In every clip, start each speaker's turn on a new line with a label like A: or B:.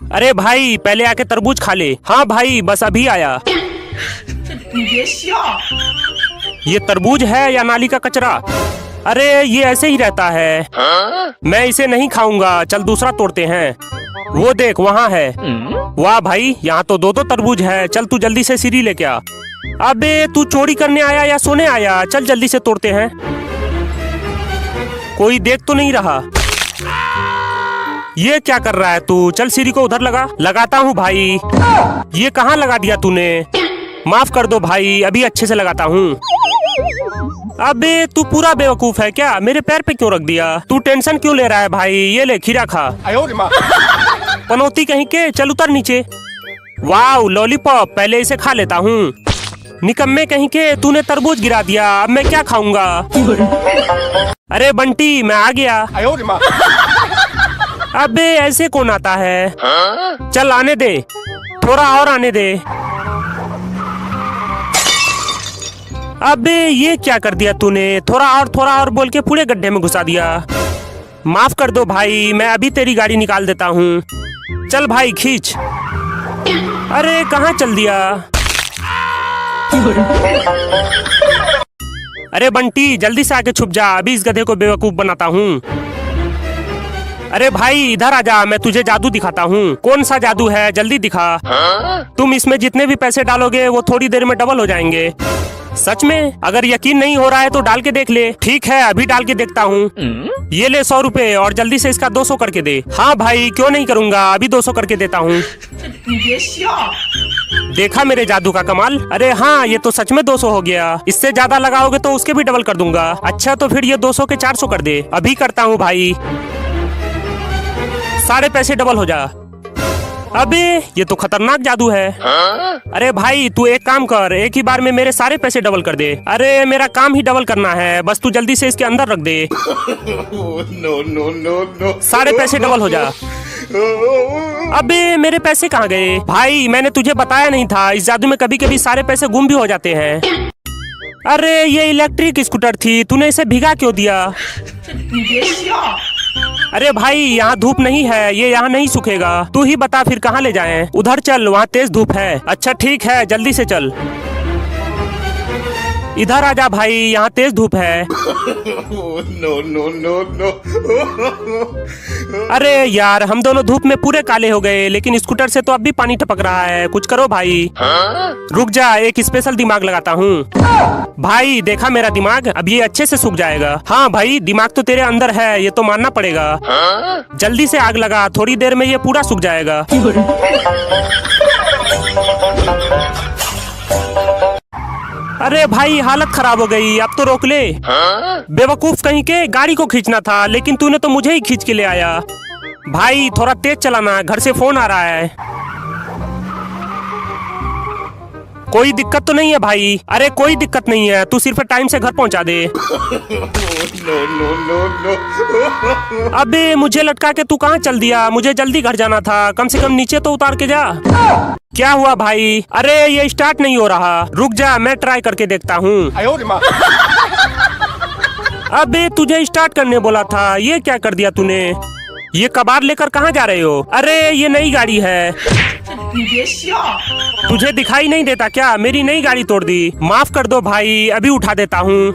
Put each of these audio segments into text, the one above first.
A: अरे भाई पहले आके तरबूज खा ले। हाँ भाई बस अभी आया। ये तरबूज है या नाली का कचरा? अरे ये ऐसे ही रहता है। मैं इसे नहीं खाऊंगा, चल दूसरा तोड़ते हैं। वो देख वहाँ है। वाह भाई यहाँ तो दो तरबूज है। चल तू जल्दी से सीढ़ी लेके आ। अबे तू चोरी करने आया या सोने आया? चल जल्दी से तोड़ते हैं। कोई देख तो नहीं रहा। ये क्या कर रहा है तू? चल सीढ़ी को उधर लगा। लगाता हूँ भाई। ये कहाँ लगा दिया तूने? माफ कर दो भाई, अभी अच्छे से लगाता हूँ। अबे तू पूरा बेवकूफ है क्या? मेरे पैर पे क्यों रख दिया? तू टेंशन क्यों ले रहा है भाई? ये ले खीरा खा। पनौती कहीं के, चल उतर नीचे। वाह लॉलीपॉप, पहले इसे खा लेता हूँ। निकम्मे कहीं के, तूने तरबूज गिरा दिया, अब मैं क्या खाऊंगा? अरे बंटी मैं आ गया। अबे ऐसे कौन आता है? चल आने दे, थोड़ा और आने दे। अबे ये क्या कर दिया तूने? थोड़ा और बोल के पूरे गड्ढे में घुसा दिया। माफ कर दो भाई, मैं अभी तेरी गाड़ी निकाल देता हूँ। चल भाई खींच। अरे कहाँ चल दिया? अरे बंटी जल्दी से आके छुप जा, अभी इस गधे को बेवकूफ बनाता हूँ। अरे भाई इधर आजा, मैं तुझे जादू दिखाता हूँ। कौन सा जादू है? जल्दी दिखा। तुम इसमें जितने भी पैसे डालोगे वो थोड़ी देर में डबल हो जाएंगे। सच में? अगर यकीन नहीं हो रहा है तो डाल के देख ले। ठीक है अभी डाल के देखता हूँ। ये ले 100 रुपए और जल्दी से इसका 200 करके दे। हाँ भाई क्यों नहीं करूँगा, अभी 200 करके देता हूँ। देखा मेरे जादू का कमाल? अरे हाँ ये तो सच में 200 हो गया। इससे ज्यादा लगाओगे तो उसके भी डबल कर दूंगा। अच्छा तो फिर ये 200 के 400 कर दे। अभी करता हूँ भाई। सारे पैसे डबल हो जा। अबे ये तो खतरनाक जादू है। अरे भाई तू एक काम कर, एक ही बार में मेरे सारे पैसे डबल कर दे। अरे मेरा काम ही डबल करना है, बस तू जल्दी से इसके अंदर रख दे। सारे पैसे डबल हो जा। अबे मेरे पैसे कहाँ गए? भाई मैंने तुझे बताया नहीं था, इस जादू में कभी कभी सारे पैसे गुम भी हो जाते हैं। अरे ये इलेक्ट्रिक स्कूटर थी, तूने इसे भिगा क्यों दिया? अरे भाई यहाँ धूप नहीं है, ये यहाँ नहीं सूखेगा। तू ही बता फिर कहाँ ले जाएं? उधर चल, वहाँ तेज धूप है। अच्छा ठीक है जल्दी से चल। इधर आजा भाई, यहाँ तेज धूप है। अरे यार हम दोनों धूप में पूरे काले हो गए, लेकिन स्कूटर से तो अब भी पानी टपक रहा है। कुछ करो भाई। रुक जा, एक स्पेशल दिमाग लगाता हूँ। भाई देखा मेरा दिमाग? अब ये अच्छे से सूख जाएगा। हाँ भाई दिमाग तो तेरे अंदर है, ये तो मानना पड़ेगा। जल्दी से आग लगा, थोड़ी देर में ये पूरा सूख जाएगा। अरे भाई हालत खराब हो गई, अब तो रोक ले। बेवकूफ कहीं के, गाड़ी को खींचना था लेकिन तूने तो मुझे ही खींच के ले आया। भाई थोड़ा तेज चलाना, घर से फोन आ रहा है। कोई दिक्कत तो नहीं है भाई? अरे कोई दिक्कत नहीं है, तू सिर्फ टाइम से घर पहुंचा दे। अबे मुझे लटका के तू कहाँ चल दिया? मुझे जल्दी घर जाना था, कम से कम नीचे तो उतार के जा। क्या हुआ भाई? अरे ये स्टार्ट नहीं हो रहा। रुक जा मैं ट्राई करके देखता हूँ। अबे तुझे स्टार्ट करने बोला था, ये क्या कर दिया तूने? ये कबाड़ लेकर कहाँ जा रहे हो? अरे ये नई गाड़ी है। तुझे दिखाई नहीं देता क्या? मेरी नई गाड़ी तोड़ दी। माफ कर दो भाई, अभी उठा देता हूँ।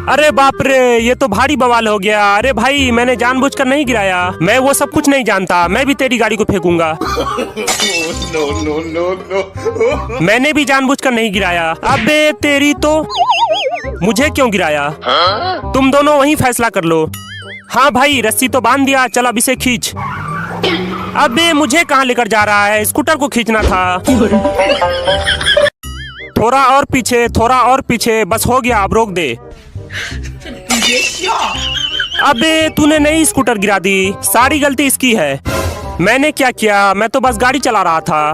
A: अरे बाप रे ये तो भारी बवाल हो गया। अरे भाई मैंने जानबूझकर नहीं गिराया, मैं वो सब कुछ नहीं जानता। मैं भी तेरी गाड़ी को फेंकूंगा। मैंने भी जानबूझकर नहीं गिराया। अबे तेरी तो, मुझे क्यों गिराया? तुम दोनों वहीं फैसला कर लो। हाँ भाई रस्सी तो बांध दिया, चल अब इसे खींच। अबे मुझे कहाँ लेकर जा रहा है? स्कूटर को खींचना था। थोड़ा और पीछे, थोड़ा और पीछे, बस हो गया, अब रोक दे। अबे तूने नई स्कूटर गिरा दी, सारी गलती इसकी है। मैंने क्या किया? मैं तो बस गाड़ी चला रहा था।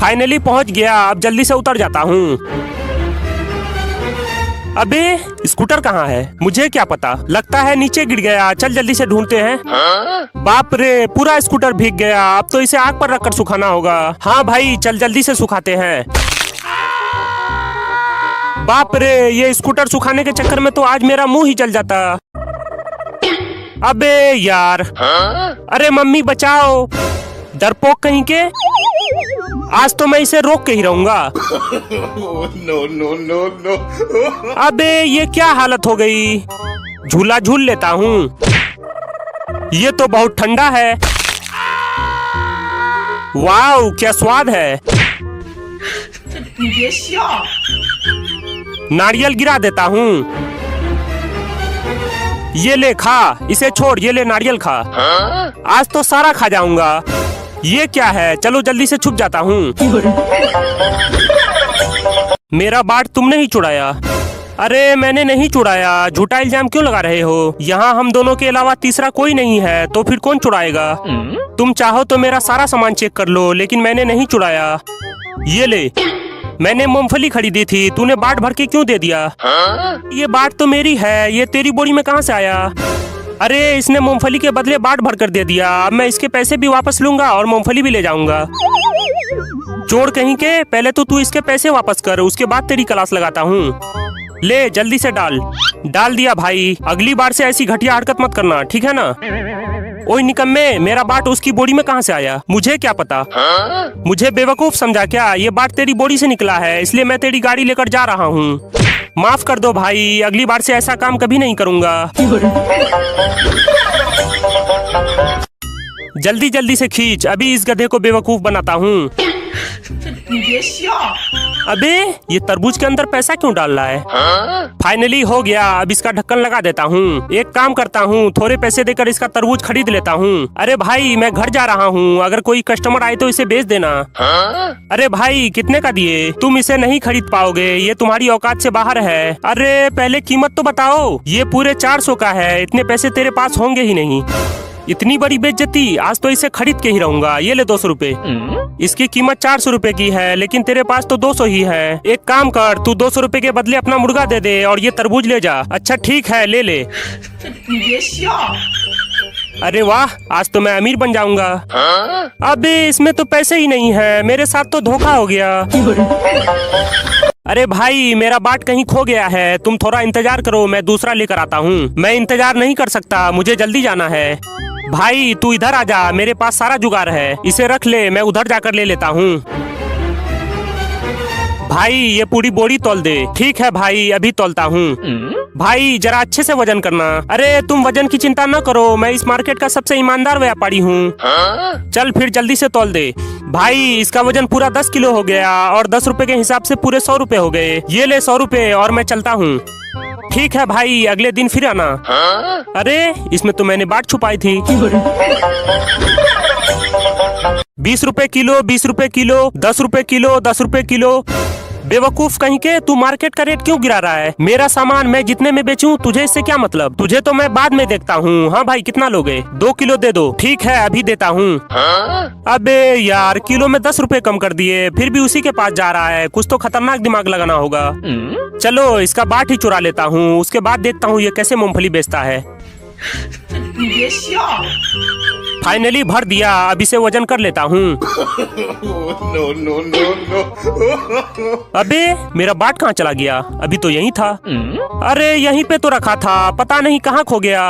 A: फाइनली पहुंच गया, अब जल्दी से उतर जाता हूँ। अबे स्कूटर कहाँ है? मुझे क्या पता, लगता है नीचे गिर गया। चल जल्दी से ढूंढते हैं। बाप रे पूरा स्कूटर भीग गया, अब तो इसे आग पर रखकर सुखाना होगा। हाँ भाई चल जल्दी से सुखाते हैं। बाप रे, ये स्कूटर सुखाने के चक्कर में तो आज मेरा मुंह ही जल जाता। अबे यार, अरे मम्मी बचाओ, डरपोक कहीं के। आज तो मैं इसे रोक के ही रहूंगा।
B: No no no no.
A: अबे ये क्या हालत हो गई। झूला झूल लेता हूँ। ये तो बहुत ठंडा है। वाव, क्या स्वाद है। नारियल गिरा देता हूँ। ये ले खा, इसे छोड़, ये ले नारियल खा। आज तो सारा खा जाऊंगा। ये क्या है, चलो जल्दी से छुप जाता हूँ। मेरा बाट तुमने ही चुराया। अरे मैंने नहीं चुराया, झूठा इल्जाम क्यों लगा रहे हो। यहाँ हम दोनों के अलावा तीसरा कोई नहीं है, तो फिर कौन चुराएगा। तुम चाहो तो मेरा सारा सामान चेक कर लो, लेकिन मैंने नहीं चुराया। ये ले, मैंने मूंगफली खरीदी थी, तूने बाट भर के क्यों दे दिया। ये बाट तो मेरी है, ये तेरी बोरी में कहाँ से आया। अरे इसने मूंगफली के बदले बाट भर कर दे दिया। अब मैं इसके पैसे भी वापस लूंगा और मूंगफली भी ले जाऊंगा। चोर कहीं के, पहले तो तू इसके पैसे वापस कर, उसके बाद तेरी क्लास लगाता हूँ। ले जल्दी से डाल दिया भाई। अगली बार से ऐसी घटिया हरकत मत करना, ठीक है ना। ओए निकम्मे, मेरा बाट उसकी बोरी में कहाँ से आया, मुझे क्या पता। मुझे बेवकूफ समझा क्या। ये बाट तेरी बोरी से निकला है, इसलिए मैं तेरी गाड़ी लेकर जा रहा हूँ। माफ कर दो भाई, अगली बार से ऐसा काम कभी नहीं करूँगा। जल्दी जल्दी से खींच, अभी इस गधे को बेवकूफ बनाता हूँ। अबे ये तरबूज के अंदर पैसा क्यों डाल रहा है। फाइनली हो गया, अब इसका ढक्कन लगा देता हूँ। एक काम करता हूँ, थोड़े पैसे देकर इसका तरबूज खरीद लेता हूँ। अरे भाई मैं घर जा रहा हूँ, अगर कोई कस्टमर आए तो इसे बेच देना। अरे भाई कितने का दिए, तुम इसे नहीं खरीद पाओगे, ये तुम्हारी औकात से बाहर है। अरे पहले कीमत तो बताओ। ये पूरे 400 का है, इतने पैसे तेरे पास होंगे ही नहीं। इतनी बड़ी बेइज्जती, आज तो इसे खरीद के ही रहूंगा। ये ले 200 रुपए। इसकी कीमत 400 रुपए की है, लेकिन तेरे पास तो 200 ही है। एक काम कर, तू 200 रुपए के बदले अपना मुर्गा दे दे और ये तरबूज ले जा। अच्छा ठीक है, ले ले। अरे वाह, आज तो मैं अमीर बन जाऊंगा। अबे इसमें तो पैसे ही नहीं है, मेरे साथ तो धोखा हो गया। अरे भाई मेरा बाट कहीं खो गया है, तुम थोड़ा इंतजार करो, मैं दूसरा लेकर आता हूँ। मैं इंतजार नहीं कर सकता, मुझे जल्दी जाना है। भाई तू इधर आ जा, मेरे पास सारा जुगाड़ है, इसे रख ले, मैं उधर जाकर ले लेता हूँ। भाई ये पूरी बोरी तौल दे। ठीक है भाई, अभी तौलता हूँ। भाई जरा अच्छे से वजन करना। अरे तुम वजन की चिंता न करो, मैं इस मार्केट का सबसे ईमानदार व्यापारी हूँ। चल फिर जल्दी से तौल दे। भाई इसका वजन पूरा 10 किलो हो गया और 10 रुपए के हिसाब से पूरे 100 रुपए हो गए। ये ले 100 रुपए और मैं चलता हूँ। ठीक है भाई, अगले दिन फिर आना। अरे इसमें तो मैंने बाट छुपाई थी। 20 रुपए किलो, 20 रुपए किलो, 10 रुपए किलो, 10 रुपए किलो। बेवकूफ कहीं के, तू मार्केट का रेट क्यों गिरा रहा है। मेरा सामान मैं जितने में बेचूं तुझे इससे क्या मतलब। तुझे तो मैं बाद में देखता हूँ। हाँ भाई कितना लोगे, 2 किलो दे दो। ठीक है अभी देता हूँ। अबे यार किलो में 10 रुपए कम कर दिए, फिर भी उसी के पास जा रहा है। कुछ तो खतरनाक दिमाग लगाना होगा। चलो इसका बाट ही चुरा लेता हूँ, उसके बाद देखता हूँ ये कैसे मूंगफली बेचता है। फाइनली भर दिया, अब इसे वजन कर लेता हूँ।
B: No no no no.
A: अबे मेरा बाट कहाँ चला गया, अभी तो यहीं था। अरे यहीं पे तो रखा था, पता नहीं कहाँ खो गया।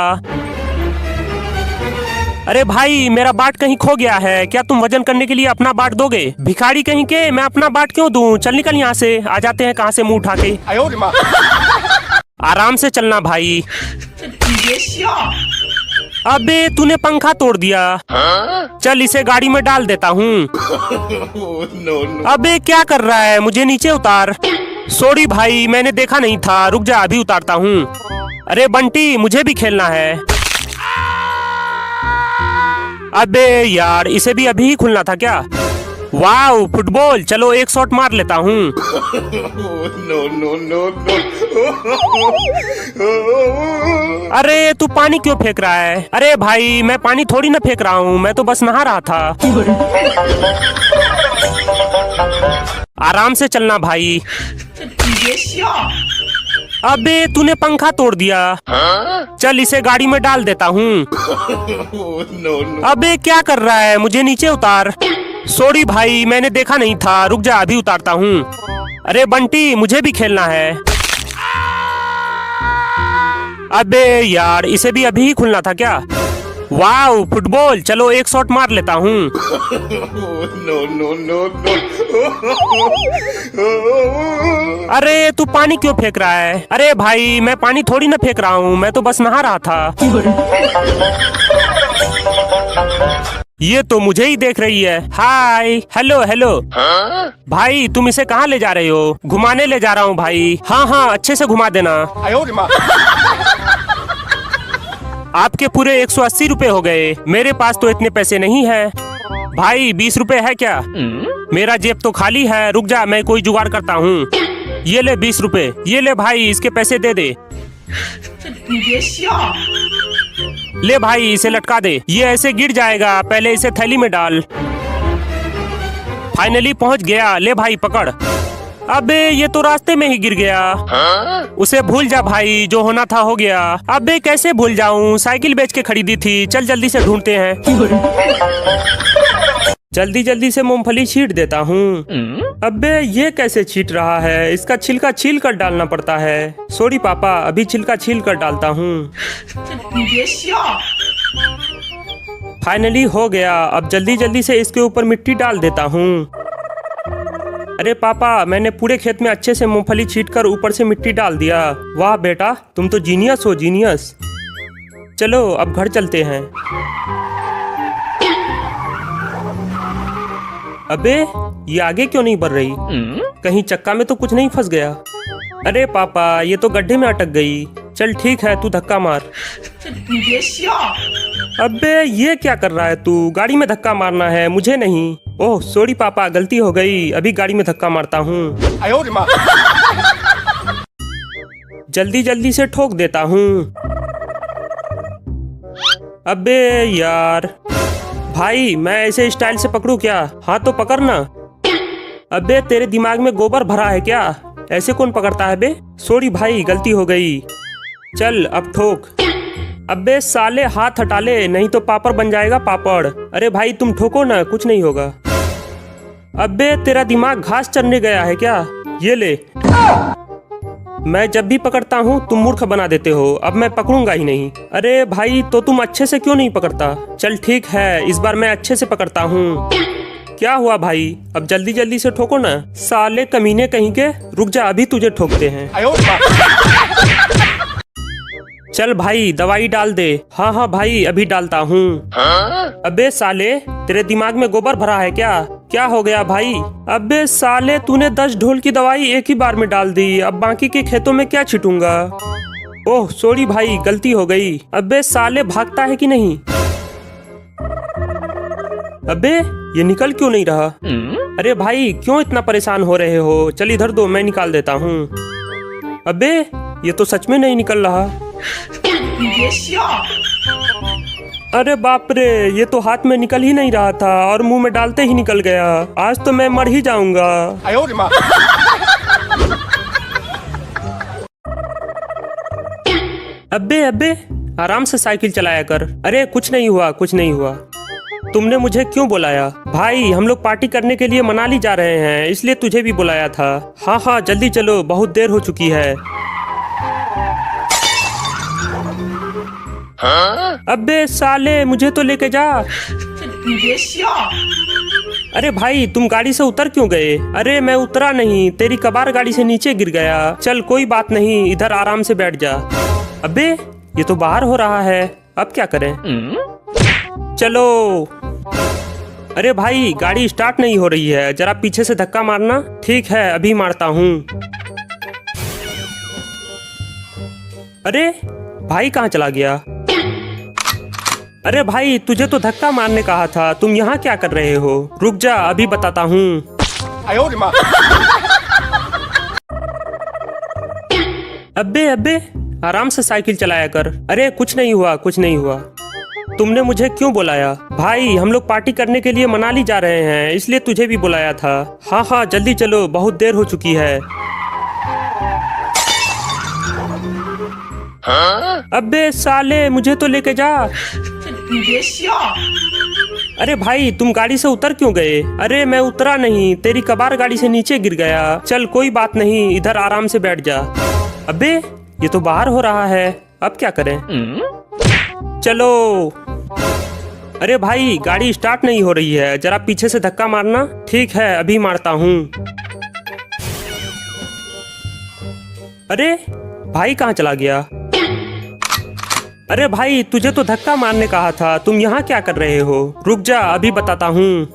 A: अरे भाई मेरा बाट कहीं खो गया है, क्या तुम वजन करने के लिए अपना बाट दोगे। भिखारी कहीं के, मैं अपना बाट क्यों दूं। चल निकल यहाँ से, आ जाते हैं कहाँ से मुंह उठा के। आराम से चलना भाई। अबे तूने पंखा तोड़ दिया। चल इसे गाड़ी में डाल देता हूँ। अबे क्या कर रहा है, मुझे नीचे उतार। सॉरी भाई मैंने देखा नहीं था, रुक जा अभी उतारता हूँ। अरे बंटी मुझे भी खेलना है। अबे यार इसे भी अभी ही खुलना था क्या। वाह फुटबॉल, चलो एक शॉट मार लेता हूँ।
B: No no no no.
A: अरे तू पानी क्यों फेंक रहा है। अरे भाई मैं पानी थोड़ी ना फेंक रहा हूँ, मैं तो बस नहा रहा था। आराम से चलना भाई। अबे तूने पंखा तोड़ दिया। चल इसे गाड़ी में डाल देता हूँ। अबे क्या कर रहा है, मुझे नीचे उतार। सॉरी भाई मैंने देखा नहीं था, रुक जा अभी उतारता हूँ। अरे बंटी मुझे भी खेलना है। अबे यार इसे भी अभी ही खुलना था क्या? वाओ फुटबॉल, चलो एक शॉट मार लेता हूँ।
B: no, no, no, no.
A: अरे तू पानी क्यों फेंक रहा है? अरे भाई मैं पानी थोड़ी ना फेंक रहा हूँ, मैं तो बस नहा रहा था। ये तो मुझे ही देख रही है। Hi hello hello. भाई तुम इसे कहाँ ले जा रहे हो? घुमाने ले जा रहा हूँ भाई। हाँ हाँ अच्छे से घुमा देना। आपके पूरे 180 रुपए हो गए। मेरे पास तो इतने पैसे नहीं है। भाई 20 रुपए है क्या? मेरा जेब तो खाली है, रुक जा मैं कोई जुगाड़ करता हूँ। ये ले 20 रुपए। ये ले भाई इसके पैसे दे दे। ले भाई इसे लटका दे, ये ऐसे गिर जाएगा, पहले इसे थैली में डाल। फाइनली पहुंच गया, ले भाई पकड़। अबे ये तो रास्ते में ही गिर गया। उसे भूल जा भाई, जो होना था हो गया। अबे कैसे भूल जाऊं, साइकिल बेच के खरीदी थी। चल जल्दी से ढूंढते हैं। जल्दी जल्दी से मूंगफली छीट देता हूँ। अबे ये कैसे छीट रहा है? इसका छिलका छील कर डालना पड़ता है। सॉरी पापा, अभी छिलका छील कर डालता हूँ। फाइनली हो गया। अब जल्दी जल्दी से इसके ऊपर मिट्टी डाल देता हूँ। अरे पापा मैंने पूरे खेत में अच्छे से मूंगफली छीट कर ऊपर से मिट्टी डाल दिया। वाह बेटा तुम तो जीनियस हो, जीनियस। चलो अब घर चलते हैं। अबे ये आगे क्यों नहीं बढ़ रही? कहीं चक्का में तो कुछ नहीं फंस गया? अरे पापा ये तो गड्ढे में अटक गई। चल ठीक है तू धक्का मार। अबे ये क्या कर रहा है तू? गाड़ी में धक्का मारना है, मुझे नहीं। ओह सॉरी पापा, गलती हो गई, अभी गाड़ी में धक्का मारता हूँ। जल्दी जल्दी से ठोक देता हूँ। अबे यार भाई मैं ऐसे स्टाइल से पकड़ू क्या? हाँ तो पकड़ ना। अबे तेरे दिमाग में गोबर भरा है क्या? ऐसे कौन पकड़ता है बे? सॉरी भाई गलती हो गई। चल अब ठोक। अबे साले हाथ हटा ले, नहीं तो पापड़ बन जाएगा पापड़। अरे भाई तुम ठोको ना, कुछ नहीं होगा। अबे तेरा दिमाग घास चरने गया है क्या? ये ले। मैं जब भी पकड़ता हूँ तुम मूर्ख बना देते हो, अब मैं पकड़ूंगा ही नहीं। अरे भाई तो तुम अच्छे से क्यों नहीं पकड़ता? चल ठीक है इस बार मैं अच्छे से पकड़ता हूँ। क्या हुआ भाई? अब जल्दी जल्दी से ठोको ना। साले कमीने कहीं के, रुक जा अभी तुझे ठोकते हैं। चल भाई दवाई डाल दे। हाँ हाँ भाई अभी डालता हूँ। अबे साले तेरे दिमाग में गोबर भरा है क्या? क्या हो गया भाई? अबे साले तूने 10 ढोल की दवाई एक ही बार में डाल दी, अब बाकी के खेतों में क्या छिटूंगा? ओह सॉरी भाई गलती हो गई। अबे साले भागता है कि नहीं? अबे ये निकल क्यों नहीं रहा? अरे भाई क्यों इतना परेशान हो रहे हो? चल इधर दो मैं निकाल देता हूँ। अबे ये तो सच में नहीं निकल रहा। अरे बाप रे, ये तो हाथ में निकल ही नहीं रहा था और मुंह में डालते ही निकल गया। आज तो मैं मर ही जाऊंगा। अबे अबे आराम से साइकिल चलाया कर। अरे कुछ नहीं हुआ, कुछ नहीं हुआ। तुमने मुझे क्यों बुलाया? भाई हम लोग पार्टी करने के लिए मनाली जा रहे हैं, इसलिए तुझे भी बुलाया था। हाँ हाँ जल्दी चलो, बहुत देर हो चुकी है। अबे साले मुझे तो लेके जा। अरे भाई तुम गाड़ी से उतर क्यों गए? अरे मैं उतरा नहीं, तेरी कबार गाड़ी से नीचे गिर गया। चल कोई बात नहीं, इधर आराम से बैठ जा। अबे ये तो बाहर हो रहा है, अब क्या करें? चलो। अरे भाई गाड़ी स्टार्ट नहीं हो रही है, जरा पीछे से धक्का मारना। ठीक है अभी मारता हूँ। अरे भाई कहाँ चला गया? अरे भाई तुझे तो धक्का मारने कहा था, तुम यहाँ क्या कर रहे हो? रुक जा अभी बताता हूँ। अबे अबे आराम से साइकिल चलाया कर। अरे कुछ नहीं हुआ, कुछ नहीं हुआ। तुमने मुझे क्यों बुलाया? भाई हम लोग पार्टी करने के लिए मनाली जा रहे हैं, इसलिए तुझे भी बुलाया था। हाँ हाँ जल्दी चलो, बहुत देर हो चुकी है। अबे साले मुझे तो लेके जा। अरे भाई तुम गाड़ी से उतर क्यों गए? अरे मैं उतरा नहीं, तेरी कबार गाड़ी से नीचे गिर गया। चल कोई बात नहीं, इधर आराम से बैठ जा। अबे ये तो बाहर हो रहा है, अब क्या करें? चलो। अरे भाई गाड़ी स्टार्ट नहीं हो रही है, जरा पीछे से धक्का मारना। ठीक है अभी मारता हूँ। अरे भाई कहाँ चला गया? अरे भाई तुझे तो धक्का मारने कहा था, तुम यहाँ क्या कर रहे हो? रुक जा अभी बताता हूँ।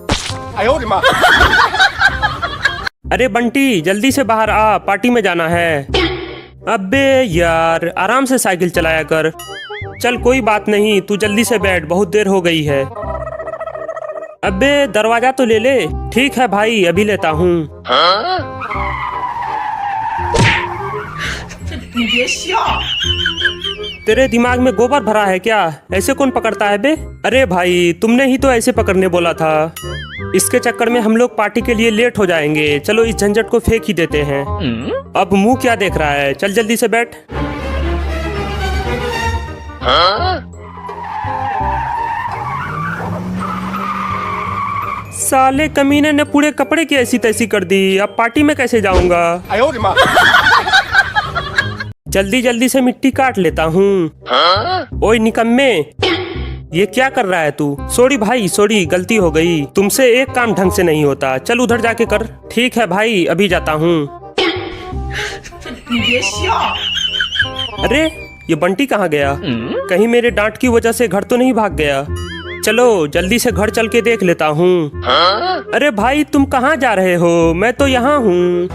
A: अरे बंटी जल्दी से बाहर आ, पार्टी में जाना है। अबे यार आराम से साइकिल चलाया कर। चल कोई बात नहीं, तू जल्दी से बैठ, बहुत देर हो गई है। अबे दरवाजा तो ले ले। ठीक है भाई अभी लेता हूँ। तेरे दिमाग में गोबर भरा है क्या? ऐसे कौन पकड़ता है बे? अरे भाई तुमने ही तो ऐसे पकड़ने बोला था। इसके चक्कर में हम लोग पार्टी के लिए लेट हो जाएंगे। चलो इस झंझट को फेंक ही देते हैं। अब मुंह क्या देख रहा है, चल जल्दी से बैठ। साले कमीने ने पूरे कपड़े की ऐसी तैसी कर दी, अब पार्टी में कैसे जाऊंगा? जल्दी जल्दी से मिट्टी काट लेता हूँ। ओए निकम्मे, ये क्या कर रहा है तू? सॉरी भाई सॉरी, गलती हो गई। तुमसे एक काम ढंग से नहीं होता, चल उधर जाके कर। ठीक है भाई अभी जाता हूँ। अरे ये बंटी कहाँ गया? कहीं मेरे डांट की वजह से घर तो नहीं भाग गया? चलो जल्दी से घर चल के देख लेता हूँ। अरे भाई तुम कहाँ जा रहे हो? मैं तो यहाँ हूँ।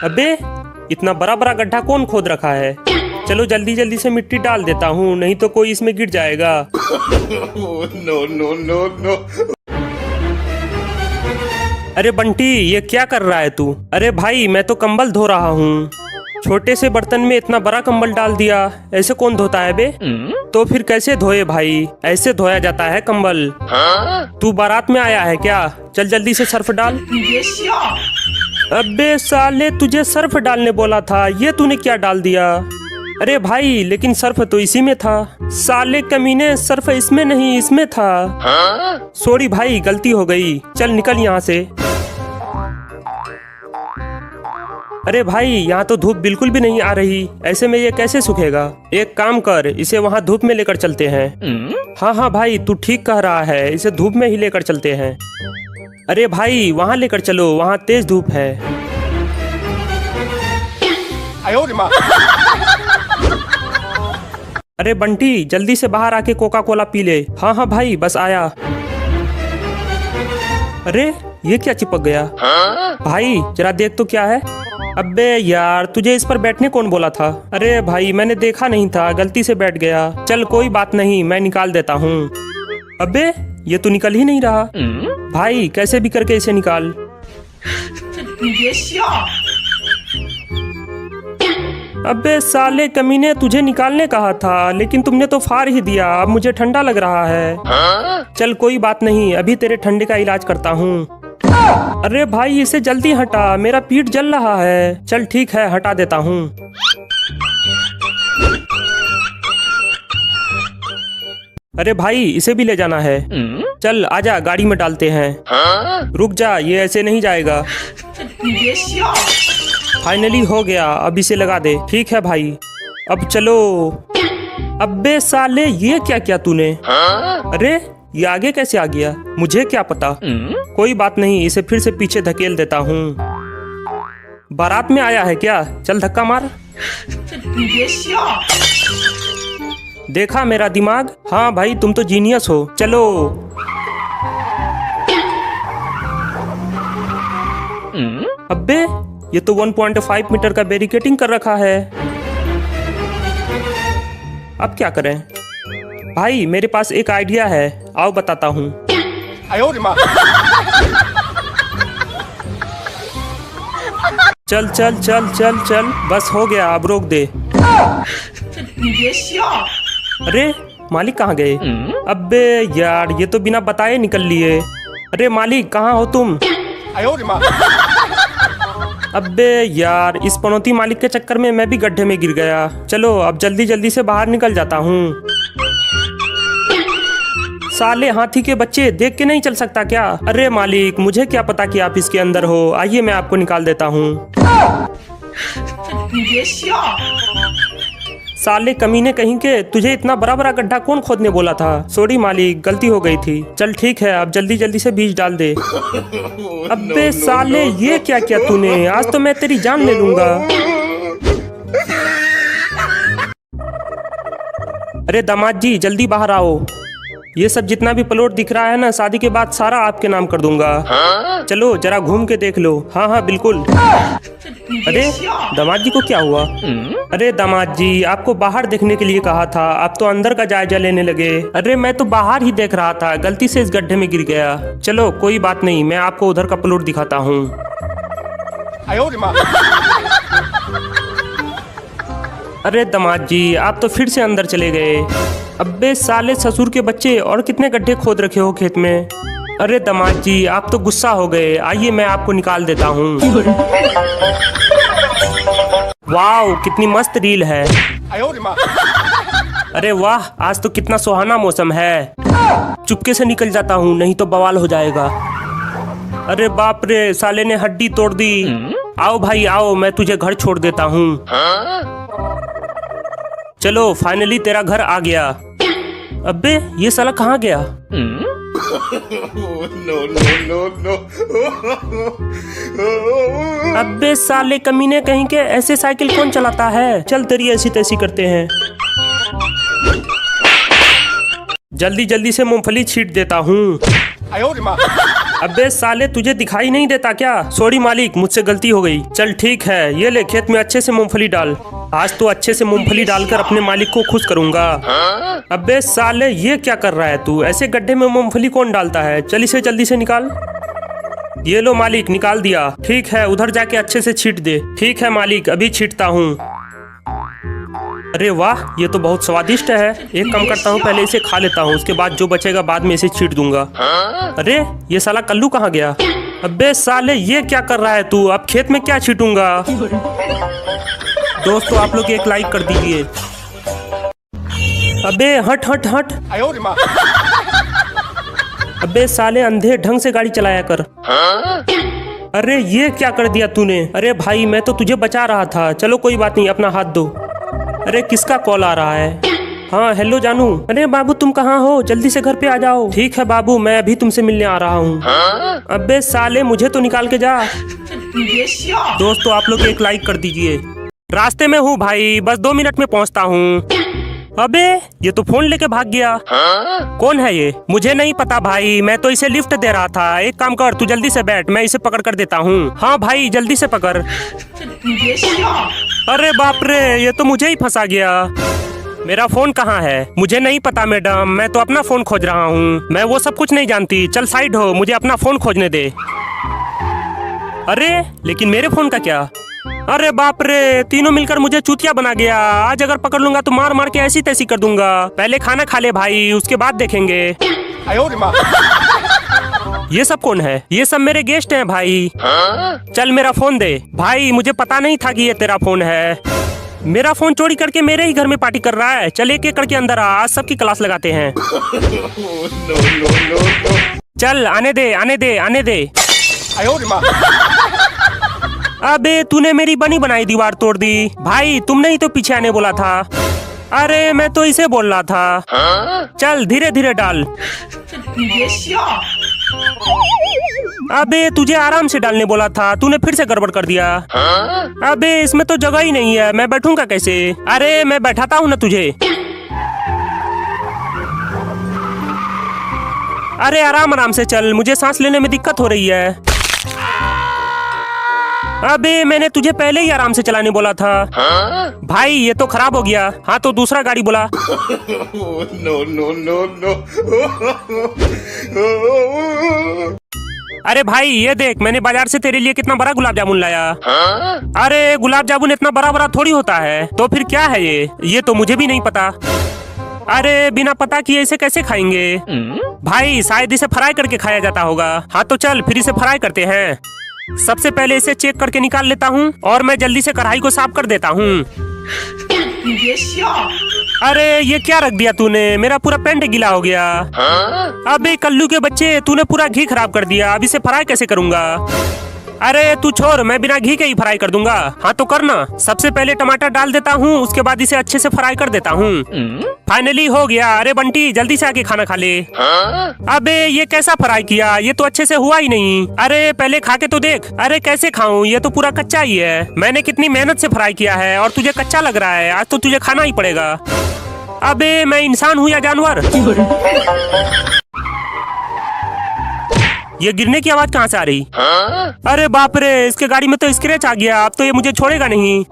A: अबे इतना बड़ा बड़ा गड्ढा कौन खोद रखा है? चलो जल्दी जल्दी से मिट्टी डाल देता हूँ, नहीं तो कोई इसमें गिर जाएगा।
B: No, no, no, no.
A: अरे बंटी ये क्या कर रहा है तू? अरे भाई मैं तो कंबल धो रहा हूँ। छोटे से बर्तन में इतना बड़ा कंबल डाल दिया, ऐसे कौन धोता है बे? तो फिर कैसे धोए भाई? ऐसे धोया जाता है कंबल। तू बारात में आया है क्या? चल जल्दी से सर्फ डाल। अबे साले तुझे सर्फ डालने बोला था, ये तूने क्या डाल दिया? अरे भाई लेकिन सर्फ तो इसी में था। साले कमीने, सर्फ इसमें नहीं इसमें था। सॉरी भाई गलती हो गई, चल निकल यहाँ से। अरे भाई यहाँ तो धूप बिल्कुल भी नहीं आ रही, ऐसे में ये कैसे सूखेगा? एक काम कर, इसे वहाँ धूप में लेकर चलते हैं। हाँ हाँ भाई तू ठीक कह रहा है, इसे धूप में ही लेकर चलते हैं। अरे भाई वहाँ लेकर चलो, वहाँ तेज धूप है। अरे बंटी जल्दी से बाहर आके कोका कोला पी ले। हाँ हाँ भाई बस आया। अरे ये क्या चिपक गया? भाई जरा देख तो क्या है। अबे यार तुझे इस पर बैठने कौन बोला था? अरे भाई मैंने देखा नहीं था, गलती से बैठ गया। चल कोई बात नहीं, मैं निकाल देता हूँ। अबे ये तो निकल ही नहीं रहा। भाई कैसे भी करके इसे निकाल। अबे साले कमीने, तुझे निकालने कहा था लेकिन तुमने तो फाड़ ही दिया। अब मुझे ठंडा लग रहा है। चल कोई बात नहीं, अभी तेरे ठंडे का इलाज करता हूँ। अरे भाई इसे जल्दी हटा, मेरा पीठ जल रहा है। चल ठीक है हटा देता हूँ। अरे भाई इसे भी ले जाना है। चल आजा गाड़ी में डालते हैं। रुक जा, ये ऐसे नहीं जाएगा। फाइनली हो गया, अब इसे लगा दे। ठीक है भाई अब चलो। अबे साले ये क्या किया तूने? अरे ये आगे कैसे आ गया? मुझे क्या पता। कोई बात नहीं, इसे फिर से पीछे धकेल देता हूँ। बारात में आया है क्या? चल धक्का मार। देखा मेरा दिमाग? हाँ भाई तुम तो जीनियस हो। चलो। अबे ये तो 1.5 मीटर का बैरिकेडिंग कर रखा है। अब क्या करें? भाई मेरे पास एक आइडिया है, आओ बताता हूँ। चल चल चल चल चल, बस हो गया, अब रोक दे। अरे मालिक कहाँ गए? अबे यार ये तो बिना बताए निकल लिए। अरे मालिक कहाँ हो तुम? अबे यार, इस पनौती मालिक के चक्कर में मैं भी गड्ढे में गिर गया। चलो अब जल्दी जल्दी से बाहर निकल जाता हूँ। साले हाथी के बच्चे, देख के नहीं चल सकता क्या? अरे मालिक, मुझे क्या पता कि आप इसके अंदर हो। आइए मैं आपको निकाल देता हूँ। साले कमीने कहीं के, तुझे इतना बड़ा बड़ा गड्ढा कौन खोदने बोला था? सॉरी मालिक, गलती हो गई थी। चल ठीक है, अब जल्दी जल्दी से बीज डाल दे। अबे साले, ये क्या किया तूने? आज तो मैं तेरी जान ले लूंगा। अरे दामाद जी, जल्दी बाहर आओ। ये सब जितना भी प्लॉट दिख रहा है ना, शादी के बाद सारा आपके नाम कर दूंगा। चलो जरा घूम के देख लो। हाँ हाँ बिल्कुल। अरे दामाद जी को क्या हुआ? अरे दामाद जी, आपको बाहर देखने के लिए कहा था, आप तो अंदर का जायजा लेने लगे। अरे मैं तो बाहर ही देख रहा था, गलती से इस गड्ढे में गिर गया। चलो कोई बात नहीं, मैं आपको उधर का प्लॉट दिखाता हूँ। अरे दामाद जी, आप तो फिर से अंदर चले गए। अब्बे साले ससुर के बच्चे, और कितने गड्ढे खोद रखे हो खेत में? अरे दामाद जी, आप तो गुस्सा हो गए। आइए मैं आपको निकाल देता हूँ। वाह, कितनी मस्त रील है। अरे वाह, आज तो कितना सुहाना मौसम है। चुपके से निकल जाता हूँ, नहीं तो बवाल हो जाएगा। अरे बाप रे, साले ने हड्डी तोड़ दी। आओ भाई आओ, मैं तुझे घर छोड़ देता हूँ। चलो फाइनली तेरा घर आ गया। अबे ये साला कहाँ गया? अबे साले कमीने कहीं के, ऐसे साइकिल कौन चलाता है? चल तेरी ऐसी तैसी करते हैं। जल्दी जल्दी से मूंगफली छींट देता हूँ। अबे साले, तुझे दिखाई नहीं देता क्या? सॉरी मालिक, मुझसे गलती हो गई। चल ठीक है, ये ले खेत में अच्छे से मूंगफली डाल। आज तो अच्छे से मूंगफली डालकर अपने मालिक को खुश करूंगा। अबे साले, ये क्या कर रहा है तू? ऐसे गड्ढे में मूंगफली कौन डालता है? चल इसे जल्दी से निकाल। ये लो मालिक, निकाल दिया। ठीक है, उधर जाके अच्छे से छींट दे। ठीक है मालिक, अभी छींटता हूँ। अरे वाह, ये तो बहुत स्वादिष्ट है। एक काम करता हूँ, पहले इसे खा लेता हूँ, उसके बाद जो बचेगा बाद में इसे छींट दूंगा। अरे ये साला कल्लू कहाँ गया? अबे साले, ये क्या कर रहा है तू? अब खेत में क्या छींटूंगा? दोस्तों आप लोग एक लाइक कर दीजिए। अबे हट हट हट। अबे साले अंधे, ढंग से गाड़ी चलाया कर। अरे ये क्या कर दिया तूने? अरे भाई, मैं तो तुझे बचा रहा था। चलो कोई बात नहीं, अपना हाथ दो। अरे किसका कॉल आ रहा है? हाँ हेलो जानू। अरे बाबू तुम कहाँ हो? जल्दी से घर पे आ जाओ। ठीक है बाबू, मैं अभी तुमसे मिलने आ रहा हूँ। अबे साले, मुझे तो निकाल के जा। दोस्तों आप लोग एक लाइक कर दीजिए। रास्ते में हूँ भाई, बस 2 मिनट में पहुँचता हूँ। अबे ये तो फोन लेके भाग गया। कौन है ये? मुझे नहीं पता भाई, मैं तो इसे लिफ्ट दे रहा था। एक काम कर, तू जल्दी से बैठ, मैं इसे पकड़ कर देता हूँ। हाँ भाई जल्दी से पकड़। अरे बाप रे, ये तो मुझे ही फंसा गया। मेरा फोन कहाँ है? मुझे नहीं पता मैडम, मैं तो अपना फोन खोज रहा हूँ। मैं वो सब कुछ नहीं जानती। चल साइड हो, मुझे अपना फोन खोजने दे। अरे लेकिन मेरे फोन का क्या? अरे बाप रे, तीनों मिलकर मुझे चूतिया बना गया। आज अगर पकड़ लूंगा तो मार मार के ऐसी तैसी कर दूंगा। पहले खाना खा ले भाई, उसके बाद देखेंगे। ये सब कौन है? ये सब मेरे गेस्ट हैं भाई। चल मेरा फोन दे। भाई मुझे पता नहीं था कि ये तेरा फोन है। मेरा फोन चोरी करके मेरे ही घर में पार्टी कर रहा है। चल एक एक करके अंदर आ, आज सबकी क्लास लगाते हैं। चल आने दे आने दे आने दे। अबे तूने मेरी बनी बनाई दीवार तोड़ दी। भाई तुमने ही तो पीछे आने बोला था। अरे मैं तो इसे बोल रहा था। चल धीरे धीरे डाल। अबे तुझे आराम से डालने बोला था, तूने फिर से गड़बड़ कर दिया। अबे इसमें तो जगह ही नहीं है, मैं बैठूंगा कैसे? अरे मैं बैठाता हूँ ना तुझे। अरे आराम आराम से चल, मुझे सांस लेने में दिक्कत हो रही है। अबे मैंने तुझे पहले ही आराम से चलाने बोला था। भाई ये तो खराब हो गया। हाँ तो दूसरा गाड़ी बुला। अरे भाई ये देख, मैंने बाजार से तेरे लिए कितना बड़ा गुलाब जामुन लाया। अरे गुलाब जामुन इतना बड़ा बड़ा थोड़ी होता है। तो फिर क्या है ये तो मुझे भी नहीं पता। अरे बिना पता किए इसे कैसे खाएंगे? भाई शायद इसे फ्राई करके खाया जाता होगा। हाँ तो चल फिर इसे फ्राई करते हैं। सबसे पहले इसे चेक करके निकाल लेता हूँ और मैं जल्दी से कढ़ाई को साफ कर देता हूँ। अरे ये क्या रख दिया तूने, मेरा पूरा पेंट गीला हो गया। अबे कल्लू के बच्चे, तूने पूरा घी खराब कर दिया। अब इसे फ्राई कैसे करूँगा? अरे तू छोड़, मैं बिना घी के ही फ्राई कर दूंगा। हाँ तो करना। सबसे पहले टमाटर डाल देता हूँ, उसके बाद इसे अच्छे से फ्राई कर देता हूँ। फाइनली हो गया। अरे बंटी जल्दी से आके खाना खा ले। अबे ये कैसा फ्राई किया, ये तो अच्छे से हुआ ही नहीं। अरे पहले खा के तो देख। अरे कैसे खाऊं, ये तो पूरा कच्चा ही है। मैंने कितनी मेहनत से फ्राई किया है और तुझे कच्चा लग रहा है। आज तो तुझे खाना ही पड़ेगा। अबे मैं इंसान हूँ या जानवर? ये गिरने की आवाज कहाँ से आ रही? अरे बाप रे, इसके गाड़ी में तो स्क्रैच आ गया। अब तो ये मुझे छोड़ेगा नहीं।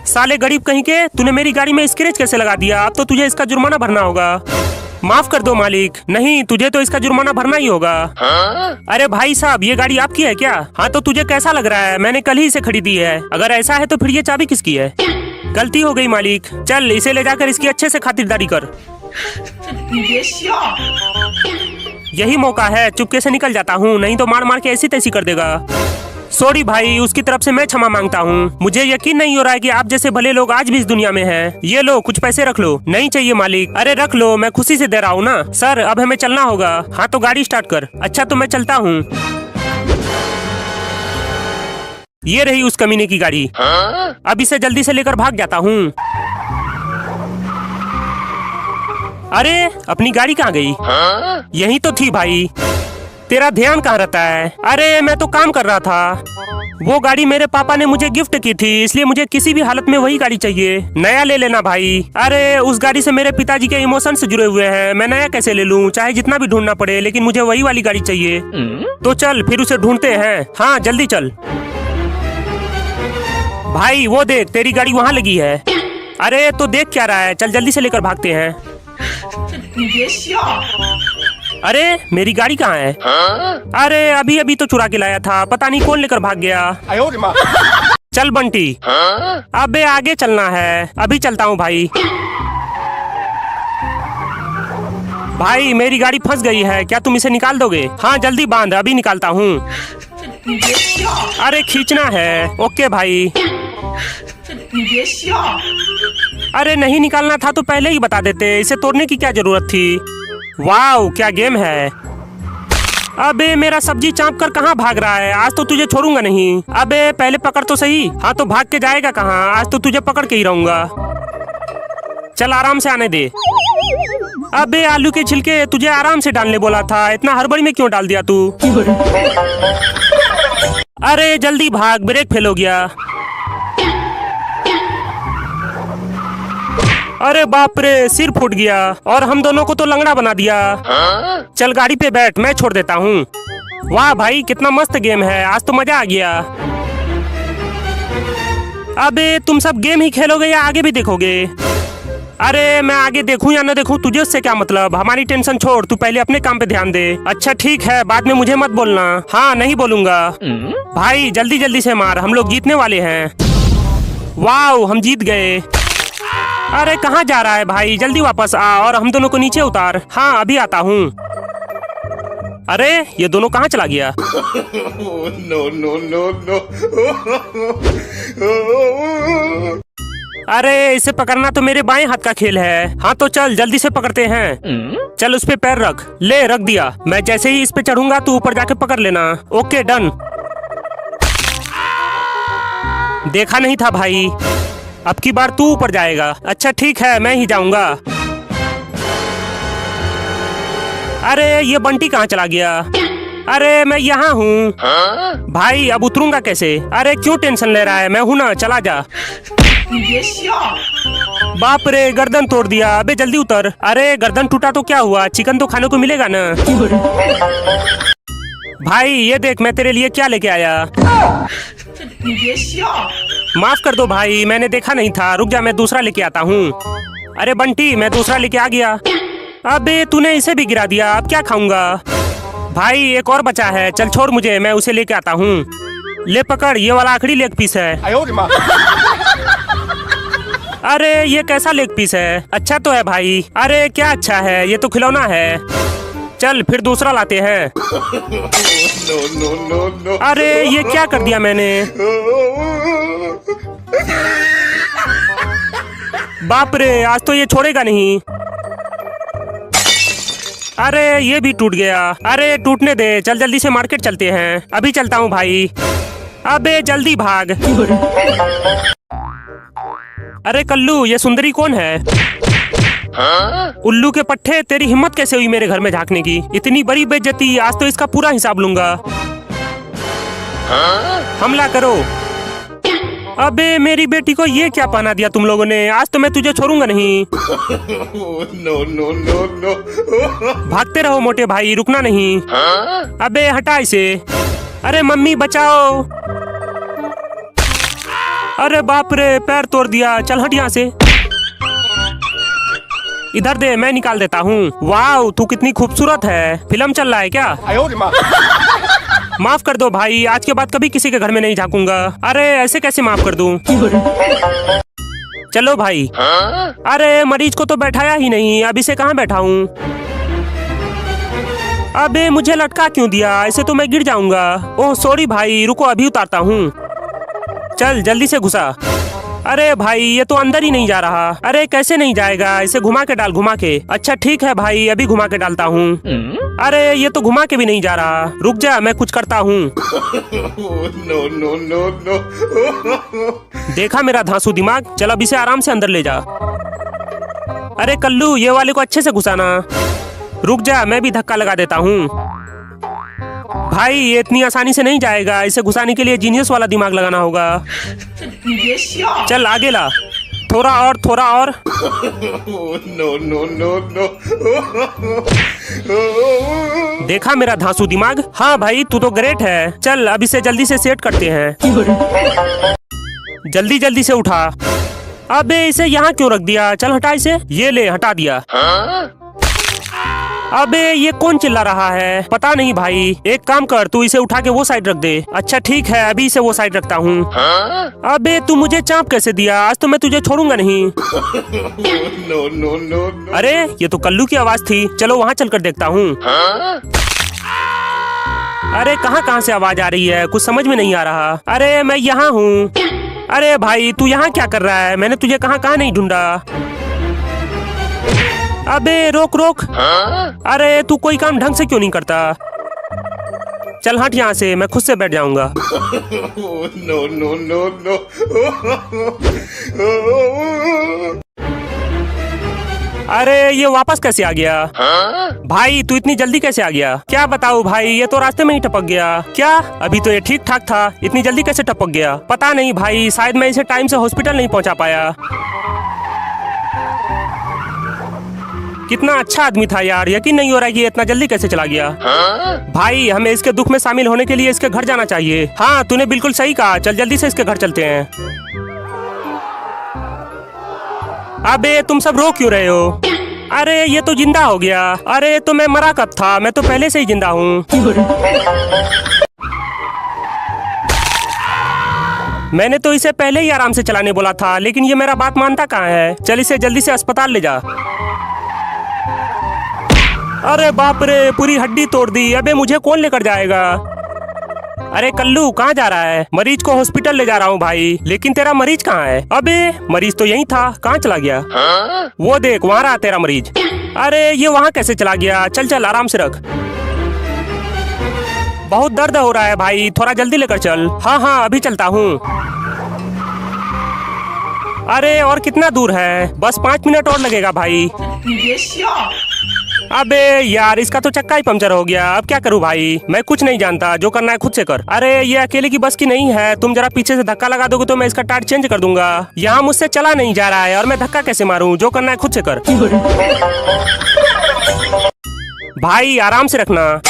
A: साले गरीब कहीं के, तूने मेरी गाड़ी में स्क्रैच कैसे लगा दिया? अब तो तुझे इसका जुर्माना भरना होगा। माफ कर दो मालिक। नहीं, तुझे तो इसका जुर्माना भरना ही होगा। अरे भाई साहब, ये गाड़ी आपकी है क्या? हाँ तो तुझे कैसा लग रहा है? मैंने कल ही इसे खरीदी है। अगर ऐसा है तो फिर ये चाबी किसकी है? गलती हो गई मालिक। चल इसे ले जाकर इसकी अच्छे से खातिरदारी कर। यही मौका है, चुपके से निकल जाता हूँ, नहीं तो मार मार के ऐसी तैसी कर देगा। सॉरी भाई, उसकी तरफ से मैं क्षमा मांगता हूँ। मुझे यकीन नहीं हो रहा है कि आप जैसे भले लोग आज भी इस दुनिया में हैं। ये लो कुछ पैसे रख लो। नहीं चाहिए मालिक। अरे रख लो, मैं खुशी से दे रहा हूँ ना। सर अब हमें चलना होगा। हाँ तो गाड़ी स्टार्ट कर। अच्छा तो मैं चलता हूँ। ये रही उस कमीने की गाड़ी। अब इसे जल्दी से लेकर भाग जाता हूँ। अरे अपनी गाड़ी कहाँ गई? यही तो थी भाई। तेरा ध्यान कहाँ रहता है? अरे मैं तो काम कर रहा था। वो गाड़ी मेरे पापा ने मुझे गिफ्ट की थी, इसलिए मुझे किसी भी हालत में वही गाड़ी चाहिए। नया ले लेना भाई। अरे उस गाड़ी से मेरे पिताजी के इमोशंस जुड़े हुए हैं। मैं नया कैसे ले लूं? चाहे जितना भी ढूंढना पड़े, लेकिन मुझे वही वाली गाड़ी चाहिए। तो चल फिर उसे ढूंढते हैं। हाँ जल्दी चल। भाई वो देख, तेरी गाड़ी वहाँ लगी है। अरे तो देख क्या रहा है, चल जल्दी से लेकर भागते हैं। अरे मेरी गाड़ी कहाँ है? अरे अभी अभी तो चुरा के लाया था, पता नहीं कौन लेकर भाग गया। चल बंटी। अबे आगे चलना है। अभी चलता हूँ भाई। भाई मेरी गाड़ी फंस गई है, क्या तुम इसे निकाल दोगे? हाँ जल्दी बांध, अभी निकालता हूँ। अरे खींचना है। ओके भाई। अरे नहीं निकालना था तो पहले ही बता देते, इसे तोड़ने की क्या जरूरत थी। वाओ क्या गेम है। अबे मेरा सब्जी चाप कर कहाँ भाग रहा है? आज तो तुझे छोड़ूंगा नहीं। अबे पहले पकड़ तो सही। हाँ तो भाग के जाएगा कहाँ? आज तो तुझे पकड़ के ही रहूंगा। चल आराम से आने दे। अबे आलू के छिलके तुझे आराम से डालने बोला था, इतना हड़बड़ी में क्यों डाल दिया तू? अरे जल्दी भाग, ब्रेक फेल हो गया। अरे बाप रे, सिर फूट गया और हम दोनों को तो लंगड़ा बना दिया। चल गाड़ी पे बैठ, मैं छोड़ देता हूँ। वाह भाई कितना मस्त गेम है, आज तो मजा आ गया। अबे तुम सब गेम ही खेलोगे या आगे भी देखोगे? अरे मैं आगे देखूं या न देखूं तुझे उससे क्या मतलब? हमारी टेंशन छोड़, तू पहले अपने काम पे ध्यान दे। अच्छा ठीक है, बाद में मुझे मत बोलना। हाँ नहीं बोलूंगा। भाई जल्दी जल्दी से मार, हम लोग जीतने वाले हैं। वाह हम जीत गए। अरे कहाँ जा रहा है भाई? जल्दी वापस आ और हम दोनों को नीचे उतार। हाँ अभी आता हूँ। अरे ये दोनों कहाँ चला गया?
B: No, no, no, no.
A: अरे इसे पकड़ना तो मेरे बाएं हाथ का खेल है। हाँ तो चल जल्दी से पकड़ते हैं। चल उस पे पैर रख। ले रख दिया। मैं जैसे ही इस पे चढ़ूंगा तू ऊपर जाके पकड़ लेना। Okay done. देखा नहीं था भाई, अब की बार तू ऊपर जाएगा। अच्छा ठीक है, मैं ही जाऊंगा। अरे ये बंटी कहाँ चला गया? अरे मैं यहाँ हूँ। भाई अब उतरूंगा कैसे? अरे क्यों टेंशन ले रहा है, मैं हूँ ना, चला जा। बाप रे गर्दन तोड़ दिया। अबे जल्दी उतर। अरे गर्दन टूटा तो क्या हुआ, चिकन तो खाने को मिलेगा ना। भाई ये देख मैं तेरे लिए क्या लेके आया। माफ कर दो भाई, मैंने देखा नहीं था। रुक जा मैं दूसरा लेके आता हूँ। अरे बंटी मैं दूसरा लेके आ गया। अबे तूने इसे भी गिरा दिया, अब क्या खाऊंगा? भाई एक और बचा है, चल छोड़ मुझे, मैं उसे लेके आता हूँ। ले पकड़, ये वाला आखिरी लेग पीस है। अरे ये कैसा लेग पीस है? अच्छा तो है भाई। अरे क्या अच्छा है, ये तो खिलौना है। चल फिर दूसरा लाते हैं।
B: No, no, no, no.
A: अरे ये क्या कर दिया मैंने? बाप रे, आज तो ये छोड़ेगा नहीं। अरे ये भी टूट गया। अरे टूटने दे, चल जल्दी से मार्केट चलते हैं। अभी चलता हूँ भाई। अबे जल्दी भाग। अरे कल्लू, ये सुंदरी कौन है? उल्लू के पट्टे, तेरी हिम्मत कैसे हुई मेरे घर में झांकने की? इतनी बड़ी बेइज्जती, आज तो इसका पूरा हिसाब लूंगा। हमला करो। अबे मेरी बेटी को ये क्या पहना दिया तुम लोगों ने? आज तो मैं तुझे छोड़ूंगा नहीं।
B: No, no, no, no.
A: भागते रहो मोटे भाई, रुकना नहीं। अबे हटा इसे। अरे मम्मी बचाओ। अरे बाप रे, पैर तोड़ दिया। चल हट यहाँ से। इधर दे, मैं निकाल देता हूँ। वाह, तू कितनी खूबसूरत है। फिल्म चल रहा है क्या? माफ कर दो भाई, आज के बाद कभी किसी के घर में नहीं झांकूंगा। अरे ऐसे कैसे माफ कर दूं? चलो भाई। अरे मरीज को तो बैठाया ही नहीं, अब इसे कहाँ बैठाऊं? अबे मुझे लटका क्यों दिया? ऐसे तो मैं गिर जाऊंगा। ओह सॉरी भाई, रुको अभी उतारता हूँ। चल जल्दी से घुसा। अरे भाई ये तो अंदर ही नहीं जा रहा। अरे कैसे नहीं जाएगा? इसे घुमा के डाल, घुमा के। अच्छा ठीक है भाई, अभी घुमा के डालता हूँ। अरे ये तो घुमा के भी नहीं जा रहा। रुक जा, मैं कुछ करता हूँ।
B: No, no, no, no.
A: देखा मेरा धांसू दिमाग? चल अब इसे आराम से अंदर ले जा। अरे कल्लू, ये वाले को अच्छे से घुसाना। रुक जा, मैं भी धक्का लगा देता हूँ। भाई ये इतनी आसानी से नहीं जाएगा, इसे घुसाने के लिए जीनियस वाला दिमाग लगाना होगा। चल आगे ला, थोड़ा और, थोड़ा और।
B: No, no, no, no.
A: देखा मेरा धांसू दिमाग? हाँ भाई तू तो ग्रेट है। चल अब इसे जल्दी से सेट करते हैं। जल्दी जल्दी से उठा। अबे इसे यहाँ क्यों रख दिया? चल हटा इसे। ये ले, हटा दिया। अबे ये कौन चिल्ला रहा है? पता नहीं भाई। एक काम कर, तू इसे उठा के वो साइड रख दे। अच्छा ठीक है, अभी इसे वो साइड रखता हूँ। अबे तू मुझे चाप कैसे दिया? आज तो मैं तुझे छोड़ूंगा नहीं।
B: No, no, no, no.
A: अरे ये तो कल्लू की आवाज थी। चलो वहाँ चलकर देखता हूँ। अरे कहाँ कहाँ से आवाज आ रही है? कुछ समझ में नहीं आ रहा। अरे मैं यहाँ हूँ। अरे भाई तू यहाँ क्या कर रहा है? मैंने तुझे कहाँ कहाँ नहीं ढूंढा। अबे रोक रोक। अरे तू कोई काम ढंग से क्यों नहीं करता? चल हट यहाँ से, मैं खुद से बैठ जाऊंगा।
B: No, no, no, no.
A: अरे ये वापस कैसे आ गया? भाई तू इतनी जल्दी कैसे आ गया? क्या बताऊँ भाई, ये तो रास्ते में ही टपक गया। क्या? अभी तो ये ठीक ठाक था, इतनी जल्दी कैसे टपक गया? पता नहीं भाई, शायद मैं इसे टाइम से हॉस्पिटल नहीं पहुँचा पाया। कितना अच्छा आदमी था यार, यकीन नहीं हो रहा है कि ये इतना जल्दी कैसे चला गया। भाई हमें इसके दुख में शामिल होने के लिए इसके घर जाना चाहिए। हाँ तूने बिल्कुल सही कहा, चल जल्दी से इसके घर चलते हैं। अबे तुम सब रो क्यों रहे हो? अरे ये तो जिंदा हो गया। अरे तो मैं मरा कब था? मैं तो पहले से ही जिंदा हूँ। मैंने तो इसे पहले ही आराम से चलाने बोला था, लेकिन ये मेरा बात मानता कहाँ है। चल इसे जल्दी से अस्पताल ले जा। अरे बाप रे, पूरी हड्डी तोड़ दी। अबे मुझे कौन लेकर जाएगा? अरे कल्लू कहाँ जा रहा है? मरीज को हॉस्पिटल ले जा रहा हूँ भाई। लेकिन तेरा मरीज कहाँ है? अबे मरीज तो यहीं था, कहाँ चला गया? वो देख वहाँ रहा तेरा मरीज। अरे ये वहाँ कैसे चला गया? चल चल आराम से रख। बहुत दर्द हो रहा है भाई, थोड़ा जल्दी लेकर चल। हाँ हाँ अभी चलता हूँ। अरे और कितना दूर है? बस 5 मिनट और लगेगा भाई। अबे यार इसका तो चक्का ही पंचर हो गया। अब क्या करूं भाई? मैं कुछ नहीं जानता, जो करना है खुद से कर। अरे ये अकेले की बस की नहीं है, तुम जरा पीछे से धक्का लगा दोगे तो मैं इसका टायर चेंज कर दूंगा। यहाँ मुझसे चला नहीं जा रहा है और मैं धक्का कैसे मारूं? जो करना है खुद से कर। भाई आराम से रखना।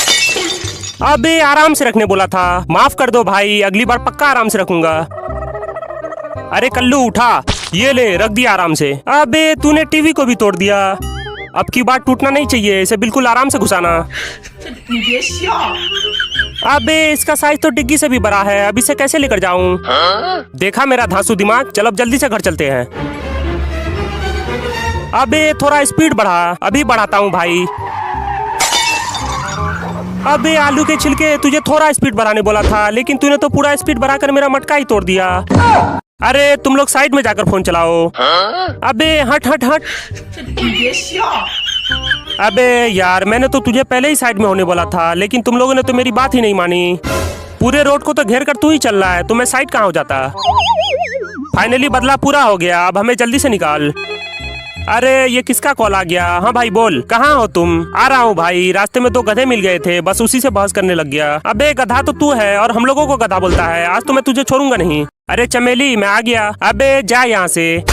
A: अबे आराम से रखने बोला था। माफ कर दो भाई, अगली बार पक्का आराम से रखूंगा। अरे कल्लू उठा, ये ले रख दिया आराम से। अबे तूने टीवी को भी तोड़ दिया। अब की बात टूटना नहीं चाहिए, इसे बिल्कुल आराम से घुसाना। अबे इसका साइज तो डिग्गी से भी बड़ा है, अब इसे कैसे लेकर जाऊं? देखा मेरा धांसू दिमाग? चल अब जल्दी से घर चलते हैं। अबे थोड़ा स्पीड बढ़ा। अभी बढ़ाता हूँ भाई। अबे आलू के छिलके, तुझे थोड़ा स्पीड बढ़ाने बोला था, लेकिन तूने तो पूरा स्पीड बढ़ाकर मेरा मटका ही तोड़ दिया। अरे तुम लोग साइड में जाकर फोन चलाओ। अबे हट हट हट। अबे यार, मैंने तो तुझे पहले ही साइड में होने बोला था, लेकिन तुम लोगों ने तो मेरी बात ही नहीं मानी। पूरे रोड को तो घेर कर तू ही चल रहा है, तो मैं साइड कहाँ हो जाता। फाइनली बदला पूरा हो गया, अब हमें जल्दी से निकाल। अरे ये किसका कॉल आ गया? हाँ भाई बोल, कहाँ हो तुम? आ रहा हूँ भाई, रास्ते में 2 गधे मिल गए थे, बस उसी से बहस करने लग गया। अबे गधा तो तू है और हम लोगों को गधा बोलता है, आज तो मैं तुझे छोड़ूंगा नहीं। अरे चमेली, मैं आ गया। अबे जा यहाँ से,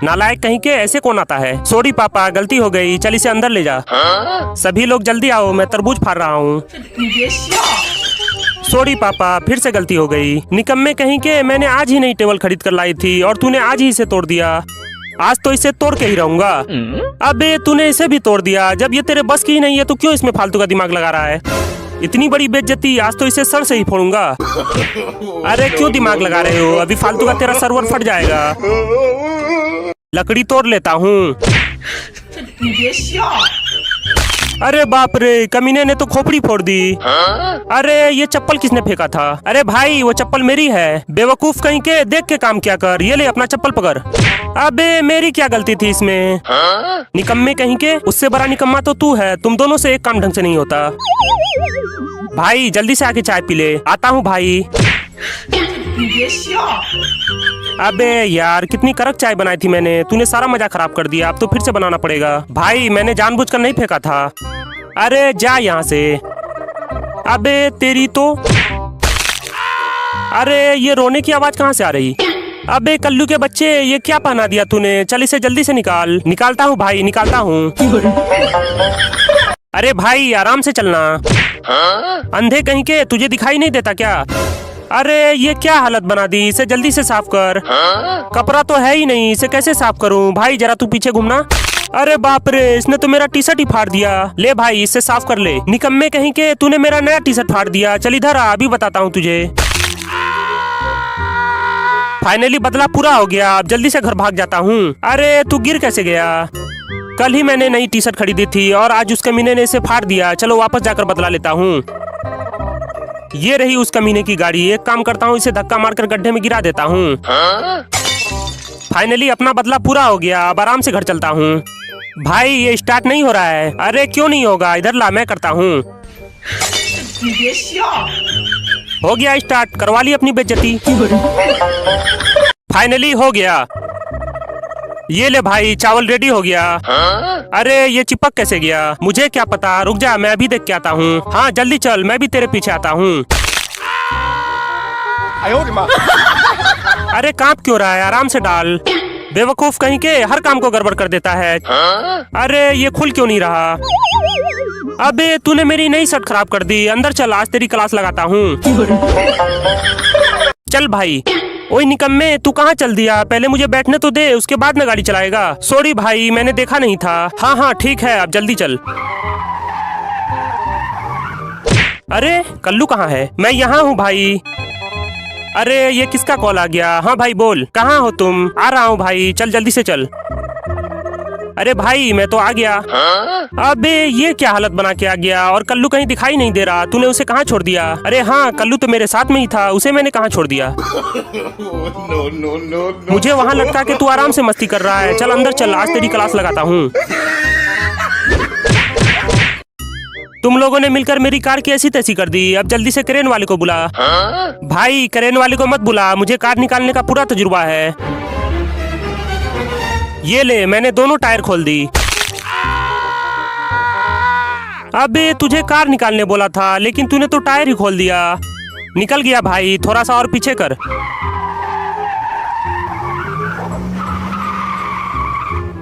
A: नालायक कहीं के, ऐसे कौन आता है? सॉरी पापा, गलती हो गई, चल इसे अंदर ले जा। सभी लोग जल्दी आओ, मैं तरबूज फाड़ रहा हूँ। सॉरी पापा, फिर से गलती हो गई। निकम्मे कहीं के, मैंने आज ही नई टेबल खरीद कर लाई थी और तूने आज ही इसे तोड़ दिया। आज तो इसे तोड़ के ही रहूंगा। अबे तूने इसे भी तोड़ दिया, जब ये तेरे बस की ही नहीं है तो क्यों इसमें फालतू का दिमाग लगा रहा है? इतनी बड़ी बेइज्जती, आज तो इसे सर से ही फोड़ूंगा। अरे क्यों दिमाग लगा रहे हो? अभी फालतू का तेरा सर्वर फट जाएगा। लकड़ी तोड़ लेता हूँ। अरे बाप रे, कमीने ने तो खोपड़ी फोड़ दी। अरे ये चप्पल किसने फेंका था? अरे भाई वो चप्पल मेरी है। बेवकूफ कहीं के, देख के काम क्या कर। ये ले अपना चप्पल पकड़। अबे मेरी क्या गलती थी इसमें? निकम्मे कहीं के, उससे बड़ा निकम्मा तो तू है। तुम दोनों से एक काम ढंग से नहीं होता। भाई जल्दी से आके चाय पी ले। आता हूँ भाई। अबे यार, कितनी कड़क चाय बनाई थी मैंने, तूने सारा मजा खराब कर दिया। अब तो फिर से बनाना पड़ेगा। भाई मैंने जानबूझकर नहीं फेंका था। अरे जा यहाँ से। अबे तेरी तो, अरे ये रोने की आवाज कहाँ से आ रही? अबे कल्लू के बच्चे, ये क्या पहना दिया तूने? चल इसे जल्दी से निकाल। निकालता हूँ भाई, निकालता हूँ। अरे भाई आराम से चलना। अंधे कहीं के, तुझे दिखाई नहीं देता क्या? अरे ये क्या हालत बना दी, इसे जल्दी से साफ कर। कपड़ा तो है ही नहीं, इसे कैसे साफ करूं? भाई जरा तू पीछे घूमना। अरे बाप रे, इसने तो मेरा टी शर्ट ही फाड़ दिया। ले भाई इसे साफ कर ले। निकम्मे कहीं के, तूने मेरा नया टी शर्ट फाड़ दिया। चल इधर आ, अभी बताता हूँ तुझे। फाइनली बदला पूरा हो गया, अब जल्दी से घर भाग जाता हूँ। अरे तू गिर कैसे गया? कल ही मैंने नई टी शर्ट खरीदी थी और आज उस कमीने ने इसे फाड़ दिया। चलो वापस जाकर बदला लेता हूँ। ये रही उस कमीने की गाड़ी। एक काम करता हूँ, इसे धक्का मारकर गड्ढे में गिरा देता हूँ। फाइनली अपना बदला पूरा हो गया, अब आराम से घर चलता हूँ। भाई ये स्टार्ट नहीं हो रहा है। अरे क्यों नहीं होगा? इधर ला, मैं करता हूँ। हो गया स्टार्ट, करवा ली अपनी बेइज्जती। फाइनली हो गया। ये ले भाई, चावल रेडी हो गया। अरे ये चिपक कैसे गया? मुझे क्या पता, रुक जा, मैं अभी देख के आता हूँ। हाँ जल्दी चल, मैं भी तेरे पीछे आता हूँ। अरे कांप क्यों रहा है? आराम से डाल। बेवकूफ कहीं के, हर काम को गड़बड़ कर देता है। अरे ये खुल क्यों नहीं रहा? अबे तूने मेरी नई शर्ट खराब कर दी। अंदर चल, आज तेरी क्लास लगाता हूँ। चल भाई। ओए निकम्मे, तू कहाँ चल दिया? पहले मुझे बैठने तो दे, उसके बाद में गाड़ी चलाएगा। सॉरी भाई, मैंने देखा नहीं था। हाँ हाँ ठीक है, अब जल्दी चल। अरे कल्लू कहाँ है? मैं यहाँ हूँ भाई। अरे ये किसका कॉल आ गया? हाँ भाई बोल, कहाँ हो तुम? आ रहा हूँ भाई, चल जल्दी से चल। अरे भाई मैं तो आ गया। अबे ये क्या हालत बना के आ गया? और कल्लू कहीं दिखाई नहीं दे रहा। तूने उसे कहाँ छोड़ दिया? अरे हाँ, कल्लू तो मेरे साथ में ही था, उसे मैंने कहाँ छोड़ दिया?
B: no, no, no, no.
A: मुझे वहाँ लटका के तू आराम से मस्ती कर रहा है। चल अंदर चल, आज तेरी क्लास लगाता हूँ। तुम लोगों ने मिलकर मेरी कार की ऐसी तैसी कर दी। अब जल्दी से क्रेन वाले को बुला। भाई क्रेन वाले को मत बुला, मुझे कार निकालने का पूरा तजुर्बा है। ये ले, मैंने दोनों टायर खोल दी। अबे तुझे कार निकालने बोला था, लेकिन तूने तो टायर ही खोल दिया। निकल गया भाई, थोड़ा सा और पीछे कर।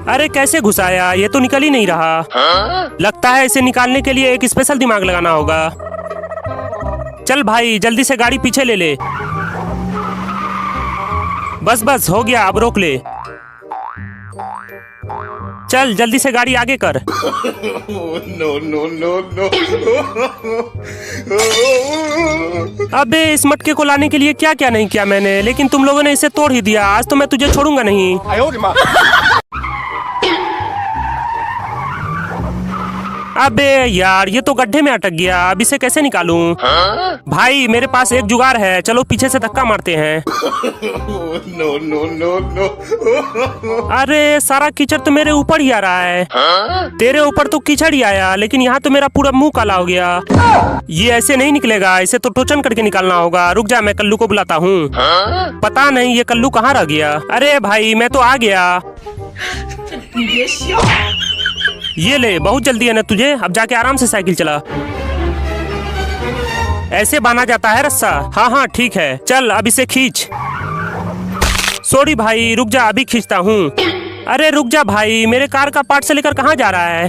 A: अरे कैसे घुसाया? ये तो निकल ही नहीं रहा। लगता है इसे निकालने के लिए एक स्पेशल दिमाग लगाना होगा। चल भाई जल्दी से गाड़ी पीछे ले ले। बस बस हो गया, अब रोक ले। चल जल्दी से गाड़ी आगे कर।
B: no, no, no, no.
A: अबे इस मटके को लाने के लिए क्या क्या नहीं किया मैंने, लेकिन तुम लोगों ने इसे तोड़ ही दिया। आज तो मैं तुझे छोड़ूंगा नहीं। अबे यार ये तो गड्ढे में अटक गया, अब इसे कैसे निकालूं? भाई मेरे पास एक जुगाड़ है, चलो पीछे से धक्का मारते हैं।
B: No, no, no, no.
A: अरे सारा कीचड़ तो मेरे ऊपर ही आ रहा है। तेरे ऊपर तो कीचड़ ही आया, लेकिन यहाँ तो मेरा पूरा मुंह काला हो गया। ये ऐसे नहीं निकलेगा, इसे तो टोचन करके निकालना होगा। रुक जा, मैं कल्लू को बुलाता हूँ। पता नहीं ये कल्लू कहाँ रह गया। अरे भाई मैं तो आ गया। ये ले, बहुत जल्दी है ना तुझे, अब जाके आराम से साइकिल चला। ऐसे बांधा जाता है रस्सा। हाँ हाँ ठीक है, चल अब इसे खींच। सॉरी भाई, रुक जा, अभी खींचता हूँ। अरे रुक जा भाई, मेरे कार का पार्ट से लेकर कहाँ जा रहा है?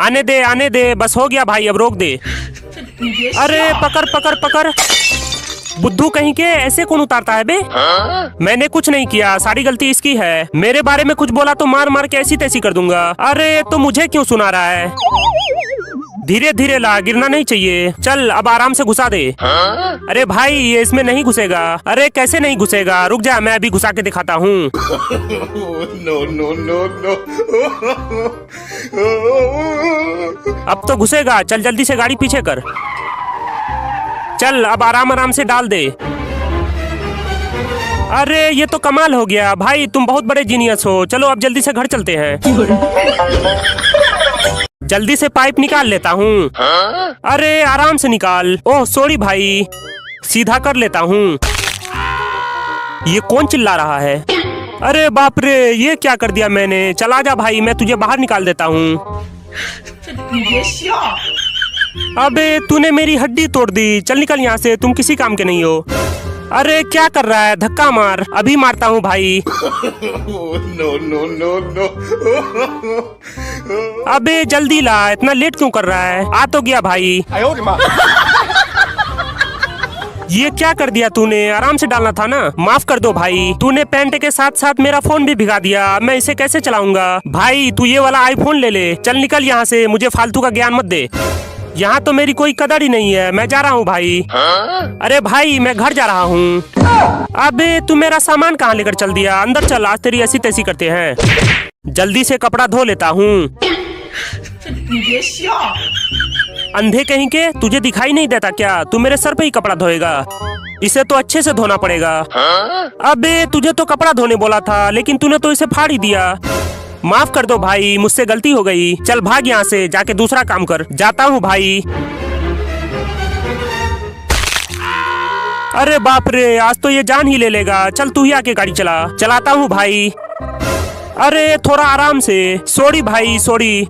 A: आने दे, बस हो गया भाई, अब रोक दे। अरे पकड़ पकड़ पकड़, बुद्धू कहीं के, ऐसे कौन उतारता है बे? मैंने कुछ नहीं किया, सारी गलती इसकी है। मेरे बारे में कुछ बोला तो मार मार के ऐसी तैसी कर दूंगा। अरे तो मुझे क्यों सुना रहा है? धीरे धीरे ला, गिरना नहीं चाहिए। चल अब आराम से घुसा दे। अरे भाई ये इसमें नहीं घुसेगा। अरे कैसे नहीं घुसेगा? रुक जा, मैं अभी घुसा के दिखाता हूँ।
B: No, no, no, no.
A: अब तो घुसेगा, चल जल्दी से गाड़ी पीछे कर। चल अब आराम आराम से डाल दे। अरे ये तो कमाल हो गया भाई, तुम बहुत बड़े जीनियस हो। चलो अब जल्दी से घर चलते हैं। जल्दी से पाइप निकाल लेता हूँ। अरे आराम से निकाल। ओह सॉरी भाई, सीधा कर लेता हूँ। ये कौन चिल्ला रहा है? अरे बाप रे, ये क्या कर दिया मैंने? चला जा भाई, मैं तुझे बाहर निकाल देता हूँ। अबे तूने मेरी हड्डी तोड़ दी, चल निकल यहाँ से, तुम किसी काम के नहीं हो। अरे क्या कर रहा है? धक्का मार, अभी मारता हूँ भाई।
B: No, no, no, no.
A: अबे जल्दी ला, इतना लेट क्यों कर रहा है? आ तो गया भाई। ये क्या कर दिया तूने? आराम से डालना था ना। माफ कर दो भाई, तूने पैंट के साथ साथ मेरा फोन भी भिगा दिया। मैं इसे कैसे चलाऊंगा? भाई तू ये वाला आईफोन ले ले। चल निकल यहाँ से, मुझे फालतू का ज्ञान मत दे। यहाँ तो मेरी कोई कदर ही नहीं है, मैं जा रहा हूँ भाई। अरे भाई मैं घर जा रहा हूँ। अबे तू मेरा सामान कहाँ लेकर चल दिया? अंदर चल, आज तेरी ऐसी तैसी करते हैं। जल्दी से कपड़ा धो लेता हूँ। अंधे कहीं के, तुझे दिखाई नहीं देता क्या? तू मेरे सर पे ही कपड़ा धोएगा? इसे तो अच्छे से धोना पड़ेगा। अबे तुझे तो कपड़ा धोने बोला था, लेकिन तूने तो इसे फाड़ ही दिया। माफ कर दो भाई, मुझसे गलती हो गई। चल भाग यहाँ से, जाके दूसरा काम कर। जाता हूँ भाई। अरे बाप रे, आज तो ये जान ही ले लेगा। चल तू ही आके गाड़ी चला। चलाता हूँ भाई। अरे थोड़ा आराम से। सॉरी भाई सॉरी।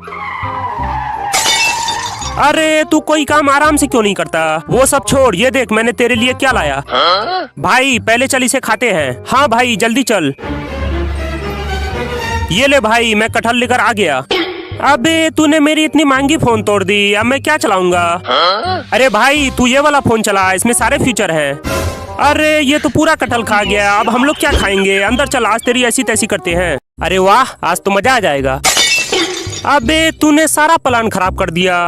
A: अरे तू कोई काम आराम से क्यों नहीं करता? वो सब छोड़, ये देख मैंने तेरे लिए क्या लाया। भाई पहले चल इसे खाते हैं। हाँ भाई जल्दी चल। ये ले भाई, मैं कटहल लेकर आ गया। अबे तूने मेरी इतनी महंगी फोन तोड़ दी, अब मैं क्या चलाऊंगा? अरे भाई तू ये वाला फोन चला, इसमें सारे फीचर हैं। अरे ये तो पूरा कटहल खा गया, अब हम लोग क्या खाएंगे? अंदर चल, आज तेरी ऐसी तैसी करते हैं। अरे वाह, आज तो मजा आ जाएगा। अबे तूने सारा प्लान खराब कर दिया।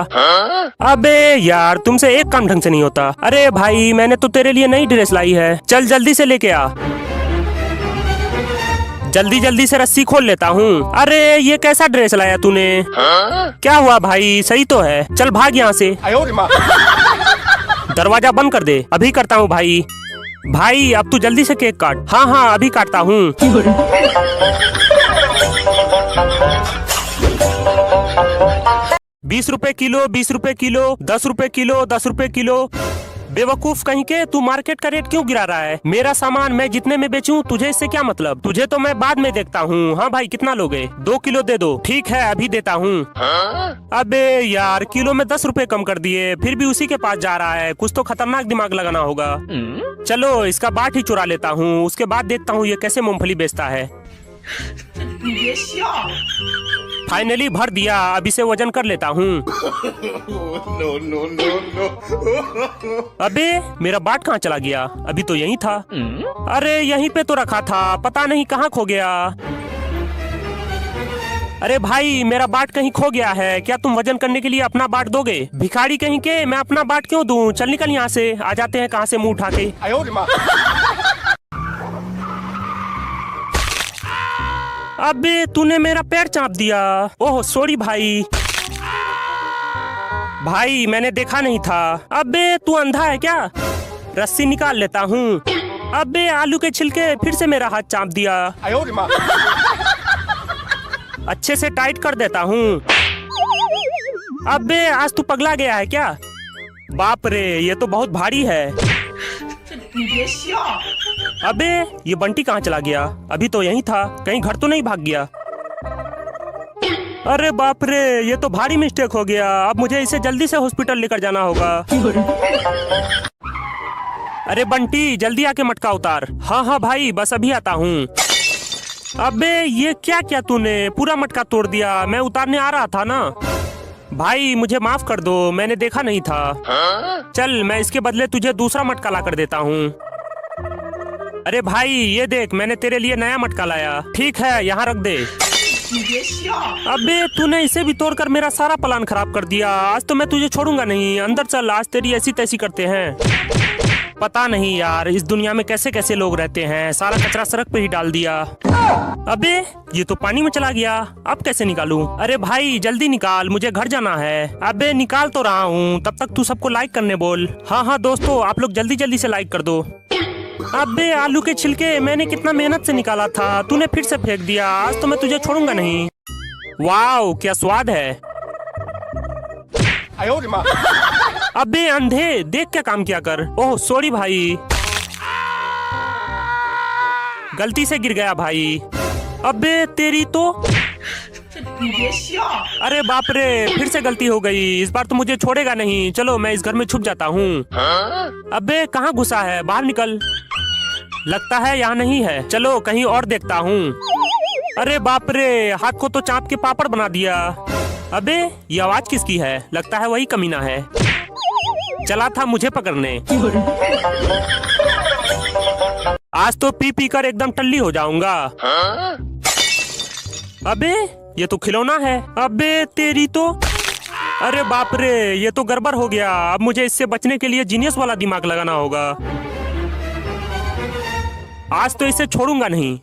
A: अबे यार तुमसे एक काम ढंग से नहीं होता। अरे भाई मैंने तो तेरे लिए नई ड्रेस लाई है, चल जल्दी से लेके आ। जल्दी जल्दी से रस्सी खोल लेता हूँ। अरे ये कैसा ड्रेस लाया तूने? क्या हुआ भाई, सही तो है। चल भाग यहाँ से। दरवाजा बंद कर दे। अभी करता हूँ भाई। भाई अब तू जल्दी से केक काट। हाँ हाँ अभी काटता हूँ। 20 रुपए किलो, 20 रुपए किलो, 10 रुपए किलो, 10 रुपए किलो। बेवकूफ कहीं के, तू मार्केट का रेट क्यों गिरा रहा है? मेरा सामान मैं जितने में बेचूं, तुझे इससे क्या मतलब? तुझे तो मैं बाद में देखता हूँ। हाँ भाई कितना लोगे? 2 किलो दे दो। ठीक है अभी देता हूँ। अबे यार किलो में 10 रुपए कम कर दिए, फिर भी उसी के पास जा रहा है। कुछ तो खतरनाक दिमाग लगाना होगा। चलो इसका बाट ही चुरा लेता हूँ, उसके बाद देखता हूँ ये कैसे मूंगफली बेचता है। फाइनली भर दिया, अब इसे वजन कर लेता हूँ।
B: No, no, no, no.
A: अबे मेरा बाट कहाँ चला गया? अभी तो यहीं था। अरे यहीं पे तो रखा था, पता नहीं कहाँ खो गया। अरे भाई मेरा बाट कहीं खो गया है, क्या तुम वजन करने के लिए अपना बाट दोगे? भिखारी कहीं के, मैं अपना बाट क्यों दूं? चल निकल यहाँ से। आ जाते हैं कहाँ से मुंह उठा के। अबे तूने मेरा पैर चाप दिया। ओह सॉरी भाई। भाई मैंने देखा नहीं था। अबे तू अंधा है क्या? रस्सी निकाल लेता हूँ। अबे आलू के छिलके फिर से मेरा हाथ चाप दिया। अच्छे से टाइट कर देता हूँ। अबे आज तू पगला गया है क्या? बाप रे ये तो बहुत भारी है। अबे ये बंटी कहाँ चला गया? अभी तो यहीं था, कहीं घर तो नहीं भाग गया? अरे बाप रे ये तो भारी मिस्टेक हो गया। अब मुझे इसे जल्दी से हॉस्पिटल लेकर जाना होगा। अरे बंटी जल्दी आके मटका उतार। हाँ हाँ भाई बस अभी आता हूँ। अबे ये क्या किया तूने? पूरा मटका तोड़ दिया। मैं उतारने आ रहा था ना। भाई मुझे माफ कर दो, मैंने देखा नहीं था। चल मैं इसके बदले तुझे दूसरा मटका ला कर देता हूँ। अरे भाई ये देख मैंने तेरे लिए नया मटका लाया। ठीक है यहाँ रख दे। अबे तूने इसे भी तोड़कर मेरा सारा प्लान खराब कर दिया। आज तो मैं तुझे छोड़ूंगा नहीं। अंदर चल, आज तेरी ऐसी तैसी करते हैं। पता नहीं यार इस दुनिया में कैसे कैसे लोग रहते हैं। सारा कचरा सड़क पे ही डाल दिया। अबे ये तो पानी में चला गया। अब कैसे निकालूं? अरे भाई जल्दी निकाल, मुझे घर जाना है। अबे निकाल तो रहा हूँ, तब तक तू सबको लाइक करने बोल। हाँ हाँ दोस्तों आप लोग जल्दी जल्दी से लाइक कर दो। अबे आलू के छिलके मैंने कितना मेहनत से निकाला था, तूने फिर से फेंक दिया। आज तो मैं तुझे छोड़ूंगा नहीं। वाओ क्या स्वाद है। अबे अंधे देख क्या काम किया कर। ओह सॉरी भाई, गलती से गिर गया भाई। अबे तेरी तो। अरे बाप रे फिर से गलती हो गई। इस बार तो मुझे छोड़ेगा नहीं। चलो मैं इस घर में छुप जाता हूँ। अबे कहाँ घुसा है? बाहर निकल। लगता है यहाँ नहीं है। चलो कहीं और देखता हूँ। अरे बाप रे हाथ को तो चाप के पापड़ बना दिया। अबे ये आवाज किसकी है? लगता है वही कमीना है, चला था मुझे पकड़ने। आज तो पी पी कर एकदम टल्ली हो जाऊंगा। अबे ये तो खिलौना है। अबे तेरी तो। अरे बाप रे ये तो गड़बड़ हो गया। अब मुझे इससे बचने के लिए जीनियस वाला दिमाग लगाना होगा। आज तो इसे छोड़ूंगा नहीं।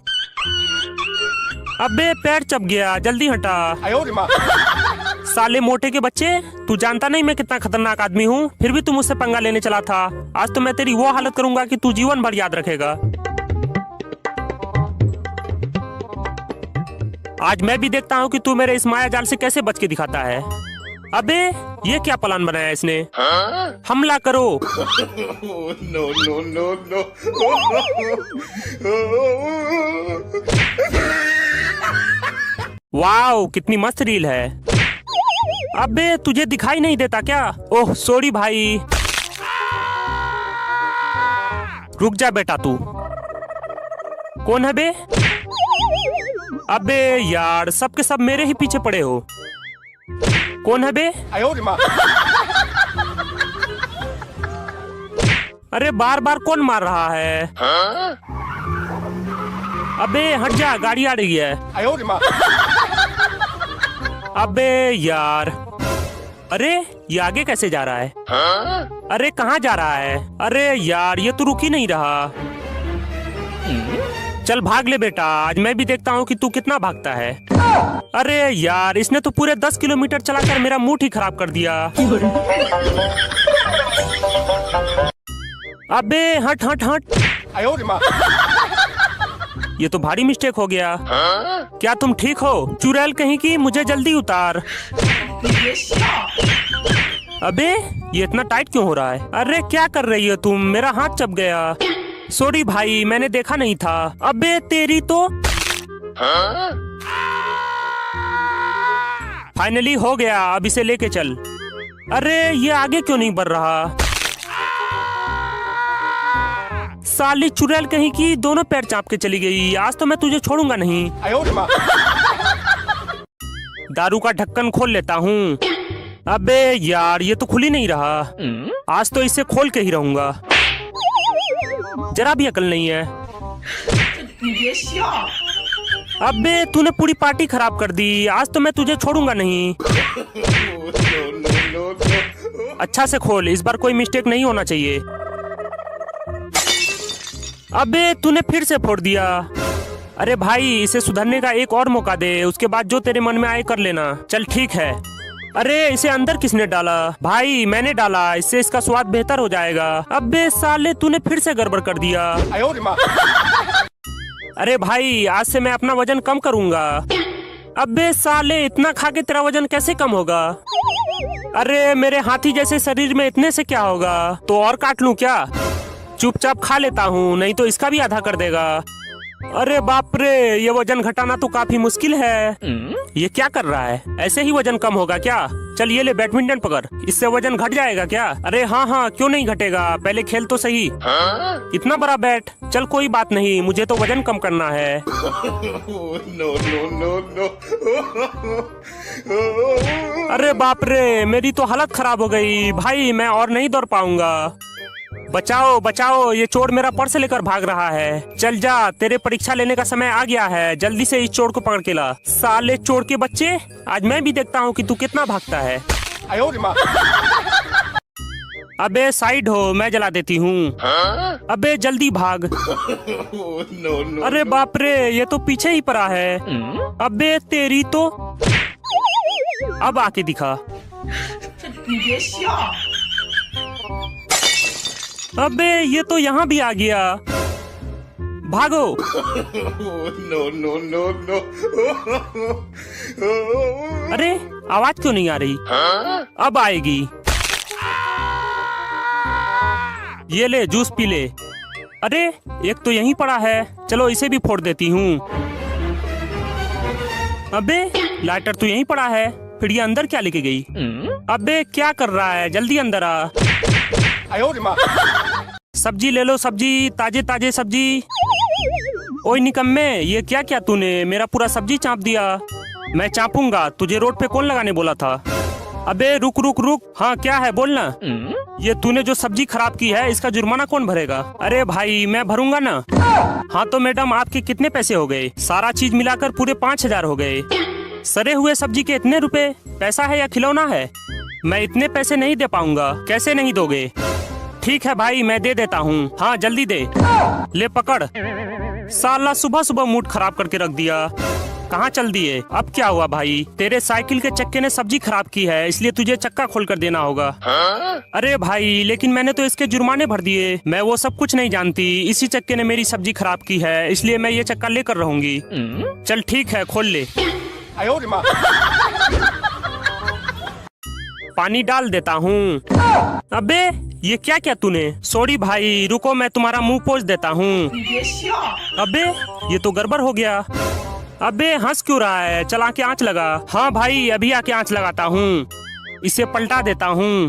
A: अबे पैर चप गया, जल्दी हटा। साले मोटे के बच्चे, तू जानता नहीं मैं कितना खतरनाक आदमी हूँ, फिर भी तू मुझसे पंगा लेने चला था। आज तो मैं तेरी वो हालत करूंगा कि तू जीवन भर याद रखेगा। आज मैं भी देखता हूँ कि तू मेरे इस माया जाल से कैसे बच के दिखाता है। अबे ये क्या प्लान बनाया इसने? हमला करो।
B: No, no, no, no.
A: Wow कितनी मस्त रील है। अबे तुझे दिखाई नहीं देता क्या? ओह सॉरी भाई। रुक जा बेटा तू। कौन है बे? अबे यार सब के सब मेरे ही पीछे पड़े हो। कौन है बे? अरे बार बार कौन मार रहा है? अबे हट जा, गाड़ी आ रही है। अबे यार, अरे ये आगे कैसे जा रहा है? अरे कहाँ जा रहा है? अरे यार ये तो रुक ही नहीं रहा। चल भाग ले बेटा, आज मैं भी देखता हूँ कि तू कितना भागता है। अरे यार इसने तो पूरे 10 किलोमीटर चलाकर मेरा मूड ही खराब कर दिया। अबे हट हट हट। ये तो भारी मिस्टेक हो गया। क्या तुम ठीक हो? चुड़ैल कहीं की, मुझे जल्दी उतार। अबे ये इतना टाइट क्यों हो रहा है? अरे क्या कर रही हो तुम? मेरा हाथ चप गया। सॉरी भाई मैंने देखा नहीं था। अबे तेरी तो। फाइनली हो गया, अब इसे लेके चल। अरे ये आगे क्यों नहीं बढ़ रहा? साली चुड़ैल कहीं की, दोनों पैर चाप के चली गई। आज तो मैं तुझे छोड़ूंगा नहीं। दारू का ढक्कन खोल लेता हूँ। अबे यार ये तो खुल ही नहीं रहा। आज तो इसे खोल के ही रहूंगा। जरा भी अकल नहीं है। अबे तूने पूरी पार्टी खराब कर दी। आज तो मैं तुझे छोड़ूंगा नहीं। अच्छा से खोल, इस बार कोई मिस्टेक नहीं होना चाहिए। अबे तूने फिर से फोड़ दिया। अरे भाई इसे सुधरने का एक और मौका दे, उसके बाद जो तेरे मन में आए कर लेना। चल ठीक है। अरे इसे अंदर किसने डाला? भाई मैंने डाला, इससे इसका स्वाद बेहतर हो जाएगा। अबे साले तूने फिर से गड़बड़ कर दिया। अरे भाई आज से मैं अपना वजन कम करूंगा। अबे साले इतना खा के तेरा वजन कैसे कम होगा? अरे मेरे हाथी जैसे शरीर में इतने से क्या होगा? तो और काट लूं क्या? चुपचाप खा लेता हूँ, नहीं तो इसका भी आधा कर देगा। अरे बाप रे, ये वजन घटाना तो काफी मुश्किल है। ये क्या कर रहा है? ऐसे ही वजन कम होगा क्या? चल ये ले बैडमिंटन पकड़, इससे वजन घट जाएगा क्या? अरे हाँ हाँ क्यों नहीं घटेगा, पहले खेल तो सही। इतना बड़ा बैट, चल कोई बात नहीं, मुझे तो वजन कम करना है।
B: No, no, no, no.
A: अरे बाप रे, मेरी तो हालत खराब हो गई। भाई मैं और नहीं दौड़ पाऊंगा। बचाओ बचाओ, ये चोर मेरा पर्स लेकर भाग रहा है। चल जा, तेरे परीक्षा लेने का समय आ गया है, जल्दी से इस चोर को पकड़ के ला। साले चोर के बच्चे, आज मैं भी देखता हूँ कि तू कितना भागता है। अबे साइड हो, मैं जला देती हूँ। अबे जल्दी भाग।
B: No, no.
A: अरे बाप रे, ये तो पीछे ही पड़ा है। अबे तेरी तो, अब आके दिखा। अबे ये तो यहाँ भी आ गया। भागो।
B: No, no, no, no.
A: अरे आवाज क्यों नहीं आ रही? अब आएगी। ये ले जूस पी ले। अरे एक तो यहीं पड़ा है, चलो इसे भी फोड़ देती हूँ। अबे लाइटर तो यहीं पड़ा है, फिर ये अंदर क्या लेके गई? अबे क्या कर रहा है, जल्दी अंदर आ। सब्जी ले लो, सब्जी, ताजे ताजे सब्जी। ओए निकम्मे, ये क्या क्या तूने मेरा पूरा सब्जी चाप दिया। मैं चापूंगा, तुझे रोड पे कौन लगाने बोला था? अबे रुक रुक रुक, हाँ क्या है बोलना। ये तूने जो सब्जी खराब की है, इसका जुर्माना कौन भरेगा? अरे भाई मैं भरूंगा ना। हाँ तो मैडम आपके कितने पैसे हो गए? सारा चीज मिलाकर पूरे 5,000 हो गए। सड़े हुए सब्जी के इतने रुपए, पैसा है या खिलौना है? मैं इतने पैसे नहीं दे पाऊंगा। कैसे नहीं दोगे? ठीक है भाई मैं दे देता हूँ। हाँ जल्दी दे। ले पकड़। साला सुबह सुबह मूड खराब करके रख दिया। कहाँ चल दिए? अब क्या हुआ भाई? तेरे साइकिल के चक्के ने सब्जी खराब की है, इसलिए तुझे चक्का खोल कर देना होगा। अरे भाई लेकिन मैंने तो इसके जुर्माने भर दिए। मैं वो सब कुछ नहीं जानती, इसी चक्के ने मेरी सब्जी खराब की है, इसलिए मैं ये चक्का लेकर रहूंगी। चल ठीक है खोल ले। पानी डाल देता हूँ। अबे ये क्या क्या तूने? सॉरी भाई रुको, मैं तुम्हारा मुंह पोंछ देता हूँ। अबे ये तो गड़बड़ हो गया। अबे हंस क्यों रहा है? चल आके आंच लगा। हाँ भाई अभी आके आंच लगाता हूँ, इसे पलटा देता हूँ।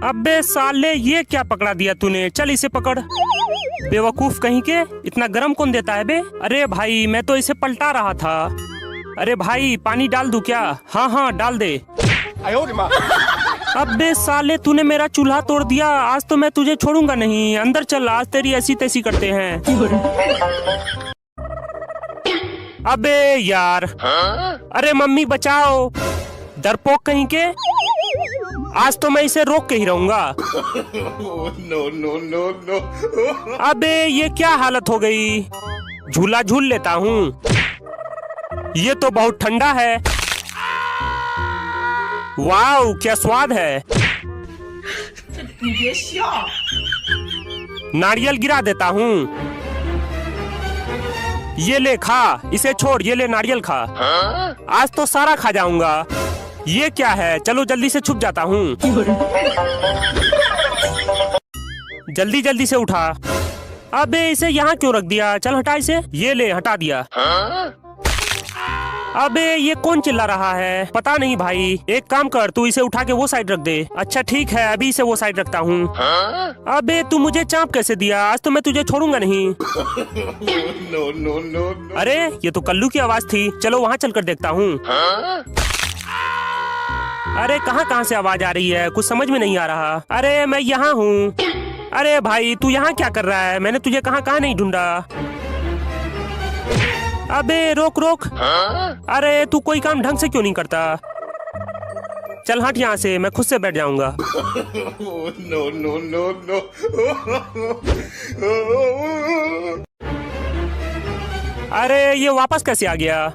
A: अबे साले ये क्या पकड़ा दिया तूने? चल इसे पकड़। बेवकूफ कहीं के, इतना गरम कौन देता है बे? अरे भाई मैं तो इसे पलटा रहा था। अरे भाई पानी डाल दूं क्या? हाँ हाँ डाल दे। अबे साले तूने मेरा चूल्हा तोड़ दिया, आज तो मैं तुझे छोड़ूंगा नहीं। अंदर चल, आज तेरी ऐसी तैसी करते हैं। अबे यार, अरे मम्मी बचाओ, डरपोक कहीं के, आज तो मैं इसे रोक के ही रहूंगा।
B: No, no, no, no.
A: अबे ये क्या हालत हो गई? झूला झूल लेता हूँ। ये तो बहुत ठंडा है। वाव क्या स्वाद है। नारियल गिरा देता हूँ। ये ले खा, इसे छोड़, ये ले नारियल खा। आज तो सारा खा जाऊंगा। ये क्या है? चलो जल्दी से छुप जाता हूँ। जल्दी जल्दी से उठा। अबे इसे यहाँ क्यों रख दिया? चल हटा इसे। ये ले हटा दिया। अबे ये कौन चिल्ला रहा है? पता नहीं भाई। एक काम कर, तू इसे उठा के वो साइड रख दे। अच्छा ठीक है, अभी इसे वो साइड रखता हूँ। अबे तू मुझे चाप कैसे दिया? आज तो मैं तुझे छोड़ूंगा नहीं।
B: No, no, no, no.
A: अरे ये तो कल्लू की आवाज थी, चलो वहाँ चलकर देखता हूँ। अरे कहाँ कहाँ से आवाज आ रही है, कुछ समझ में नहीं आ रहा। अरे मैं यहाँ हूँ। अरे भाई तू यहाँ क्या कर रहा है? मैंने तुझे कहाँ कहाँ नहीं ढूंढा। अबे रोक रोक। अरे तू कोई काम ढंग से क्यों नहीं करता? चल हट यहाँ से, मैं खुद से बैठ जाऊंगा।
B: No, no, no, no.
A: अरे ये वापस कैसे आ गया?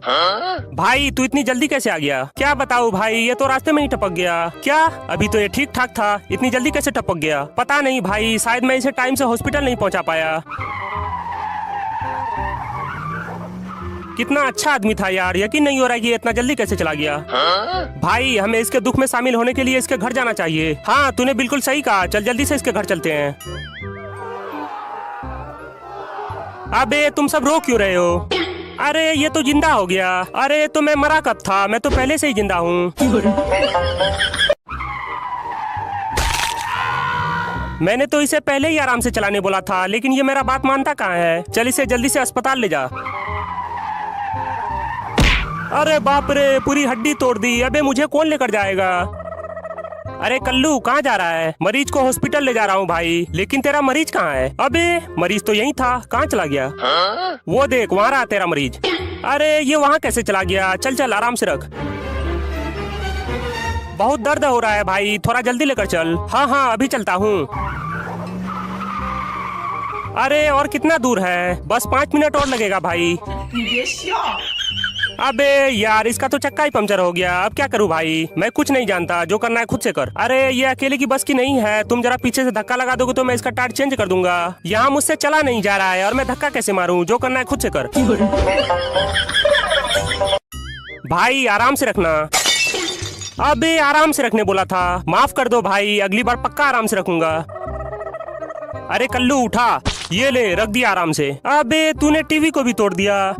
A: भाई तू इतनी जल्दी कैसे आ गया? क्या बताऊं भाई, ये तो रास्ते में ही टपक गया। क्या? अभी तो ये ठीक ठाक था, इतनी जल्दी कैसे टपक गया? पता नहीं भाई, शायद मैं इसे टाइम से हॉस्पिटल नहीं पहुंचा पाया। कितना अच्छा आदमी था यार, यकीन नहीं हो रहा है कि ये इतना जल्दी कैसे चला गया। भाई हमें इसके दुख में शामिल होने के लिए इसके घर जाना चाहिए। हाँ तूने बिल्कुल सही कहा, चल जल्दी से इसके घर चलते हैं। अबे तुम सब रो क्यों रहे हो? अरे ये तो जिंदा हो गया। अरे तो मैं मरा कब था, मैं तो पहले से ही जिंदा हूँ। मैंने तो इसे पहले ही आराम से चलाने बोला था, लेकिन ये मेरा बात मानता कहाँ है। चल इसे जल्दी से अस्पताल ले जा। अरे बाप रे, पूरी हड्डी तोड़ दी। अबे मुझे कौन लेकर जाएगा? अरे कल्लू कहाँ जा रहा है? मरीज को हॉस्पिटल ले जा रहा हूँ भाई। लेकिन तेरा मरीज कहाँ है? अबे मरीज तो यहीं था, कहाँ चला गया? वो देख वहाँ रहा तेरा मरीज। अरे ये वहाँ कैसे चला गया? चल चल आराम से रख। बहुत दर्द हो रहा है भाई, थोड़ा जल्दी लेकर चल। हाँ हाँ अभी चलता हूँ। अरे और कितना दूर है? बस 5 मिनट और लगेगा भाई। अबे यार इसका तो चक्का ही पंचर हो गया। अब क्या करूं भाई, मैं कुछ नहीं जानता, जो करना है खुद से कर। अरे ये अकेले की बस की नहीं है, तुम जरा पीछे से धक्का लगा दोगे तो मैं इसका टायर चेंज कर दूंगा। यहाँ मुझसे चला नहीं जा रहा है और मैं धक्का कैसे मारूं? जो करना है खुद से कर। भाई आराम से रखना। अबे आराम से रखने बोला था। माफ कर दो भाई, अगली बार पक्का आराम से रखूंगा। अरे कल्लू उठा, ये ले रख दिया आराम से। अबे तूने टीवी को भी तोड़ दिया।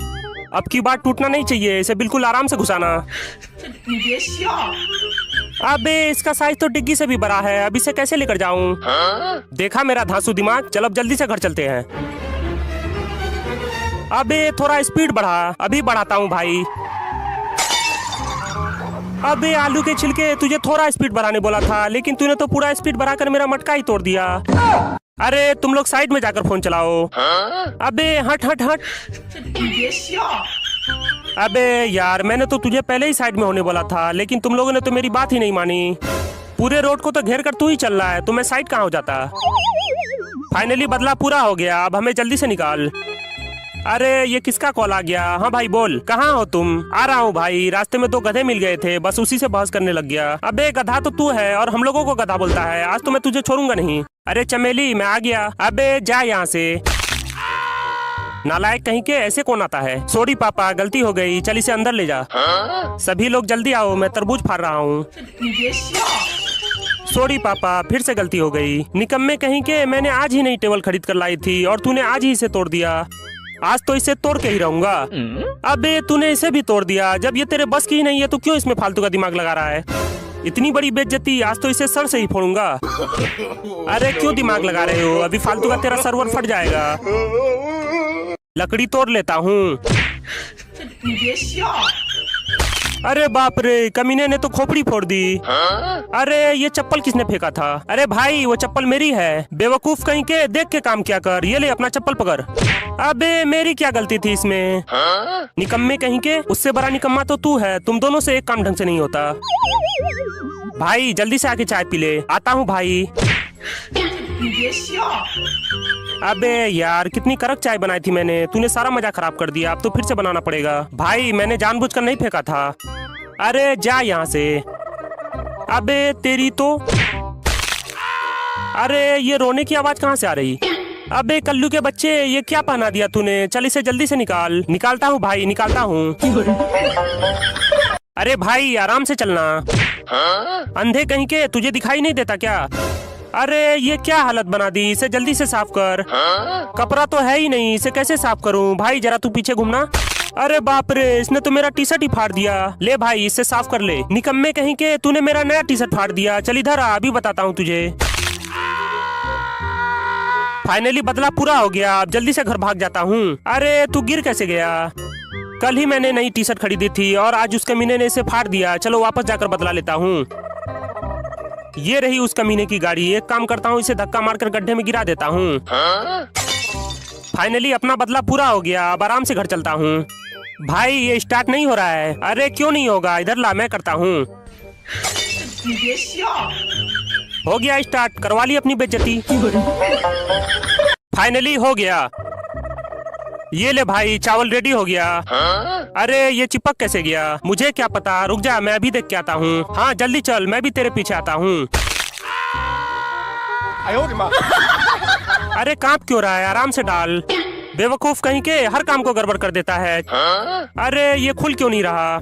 A: अब की बात टूटना नहीं चाहिए, इसे बिल्कुल आराम से घुसाना। अबे इसका साइज तो डिग्गी से भी बड़ा है, अब इसे कैसे लेकर जाऊं? देखा मेरा धांसू दिमाग। चल अब जल्दी से घर चलते हैं। अबे थोड़ा स्पीड बढ़ा। अभी बढ़ाता हूँ भाई। अबे आलू के छिलके, तुझे थोड़ा स्पीड बढ़ाने बोला था, लेकिन तूने तो पूरा स्पीड बढ़ाकर मेरा मटका ही तोड़ दिया। अरे तुम लोग साइड में जाकर फोन चलाओ। अबे हट हट हट। अबे यार मैंने तो तुझे पहले ही साइड में होने बोला था, लेकिन तुम लोगों ने तो मेरी बात ही नहीं मानी। पूरे रोड को तो घेर कर तू ही चल रहा है, तो मैं साइड कहाँ हो जाता। फाइनली बदला पूरा हो गया, अब हमें जल्दी से निकाल। अरे ये किसका कॉल आ गया? हाँ भाई बोल, कहाँ हो तुम? आ रहा हूँ भाई, रास्ते में 2 गधे मिल गए थे, बस उसी से बहस करने लग गया। अबे गधा तो तू है और हम लोगों को गधा बोलता है, आज तो मैं तुझे छोड़ूंगा नहीं। अरे चमेली मैं आ गया। अबे जा यहाँ से, नालायक कहीं के, ऐसे कौन आता है? सॉरी पापा, गलती हो गई, चल इसे अंदर ले जा। सभी लोग जल्दी आओ, मैं तरबूज फाड़ रहा हूँ। सॉरी पापा, फिर से गलती हो गई। निकम्मे कहीं के, मैंने आज ही नई टेबल खरीद कर लाई थी और तूने आज ही इसे तोड़ दिया। आज तो इसे तोड़ के ही रहूंगा। अबे तूने इसे भी तोड़ दिया। जब ये तेरे बस की ही नहीं है तो क्यों इसमें फालतू का दिमाग लगा रहा है? इतनी बड़ी बेइज्जती, आज तो इसे सर से ही फोड़ूंगा। अरे क्यों दिमाग लगा रहे हो? अभी फालतू का तेरा सर्वर फट जाएगा। लकड़ी तोड़ लेता हूँ। अरे बाप रे, कमीने ने तो खोपड़ी फोड़ दी। अरे ये चप्पल किसने फेंका था? अरे भाई वो चप्पल मेरी है। बेवकूफ कहीं के, देख के काम क्या कर। ये ले अपना चप्पल पकड़। अबे मेरी क्या गलती थी इसमें? निकम्मे कहीं के, उससे बड़ा निकम्मा तो तू है। तुम दोनों से एक काम ढंग से नहीं होता। भाई जल्दी से आके चाय पी ले। आता हूँ भाई। अबे यार कितनी कड़क चाय बनाई थी मैंने, तूने सारा मजा खराब कर दिया। अब तो फिर से बनाना पड़ेगा। भाई मैंने जानबूझकर नहीं फेंका था। अरे जा यहाँ से। अबे तेरी तो। अरे ये रोने की आवाज कहाँ से आ रही? अबे कल्लू के बच्चे, ये क्या पहना दिया तूने? चल इसे जल्दी से निकाल। निकालता हूँ भाई, निकालता हूँ। अरे भाई आराम से चलना। अंधे कहीं के, तुझे दिखाई नहीं देता क्या? अरे ये क्या हालत बना दी, इसे जल्दी से साफ कर। कपड़ा तो है ही नहीं, इसे कैसे साफ करूं? भाई जरा तू पीछे घूमना। अरे बाप रे, इसने तो मेरा टी शर्ट ही फाड़ दिया। ले भाई इससे साफ कर ले। निकम्मे कहीं के, तूने मेरा नया टी शर्ट फाड़ दिया। चल इधर आ, अभी बताता हूँ तुझे। फाइनली बदला पूरा हो गया, अब जल्दी से घर भाग जाता हूँ। अरे तू गिर कैसे गया? कल ही मैंने नई टी शर्ट खरीदी थी और आज उस कमीने ने इसे फाड़ दिया। चलो वापस जाकर बदला लेता हूँ। ये रही उस कमीने की गाड़ी। एक काम करता हूँ, इसे धक्का मारकर गड्ढे में गिरा देता हूँ। फाइनली अपना बदला पूरा हो गया, अब आराम से घर चलता हूँ। भाई ये स्टार्ट नहीं हो रहा है। अरे क्यों नहीं होगा? इधर ला, मैं करता हूँ। हो गया स्टार्ट, करवा ली अपनी बेइज्जती। फाइनली हो गया। ये ले भाई, चावल रेडी हो गया। अरे ये चिपक कैसे गया? मुझे क्या पता, रुक जा मैं अभी देख के आता हूँ। हाँ जल्दी चल, मैं भी तेरे पीछे आता हूँ। अरे कांप क्यों रहा है, आराम से डाल। बेवकूफ कहीं के, हर काम को गड़बड़ कर देता है। अरे ये खुल क्यों नहीं रहा?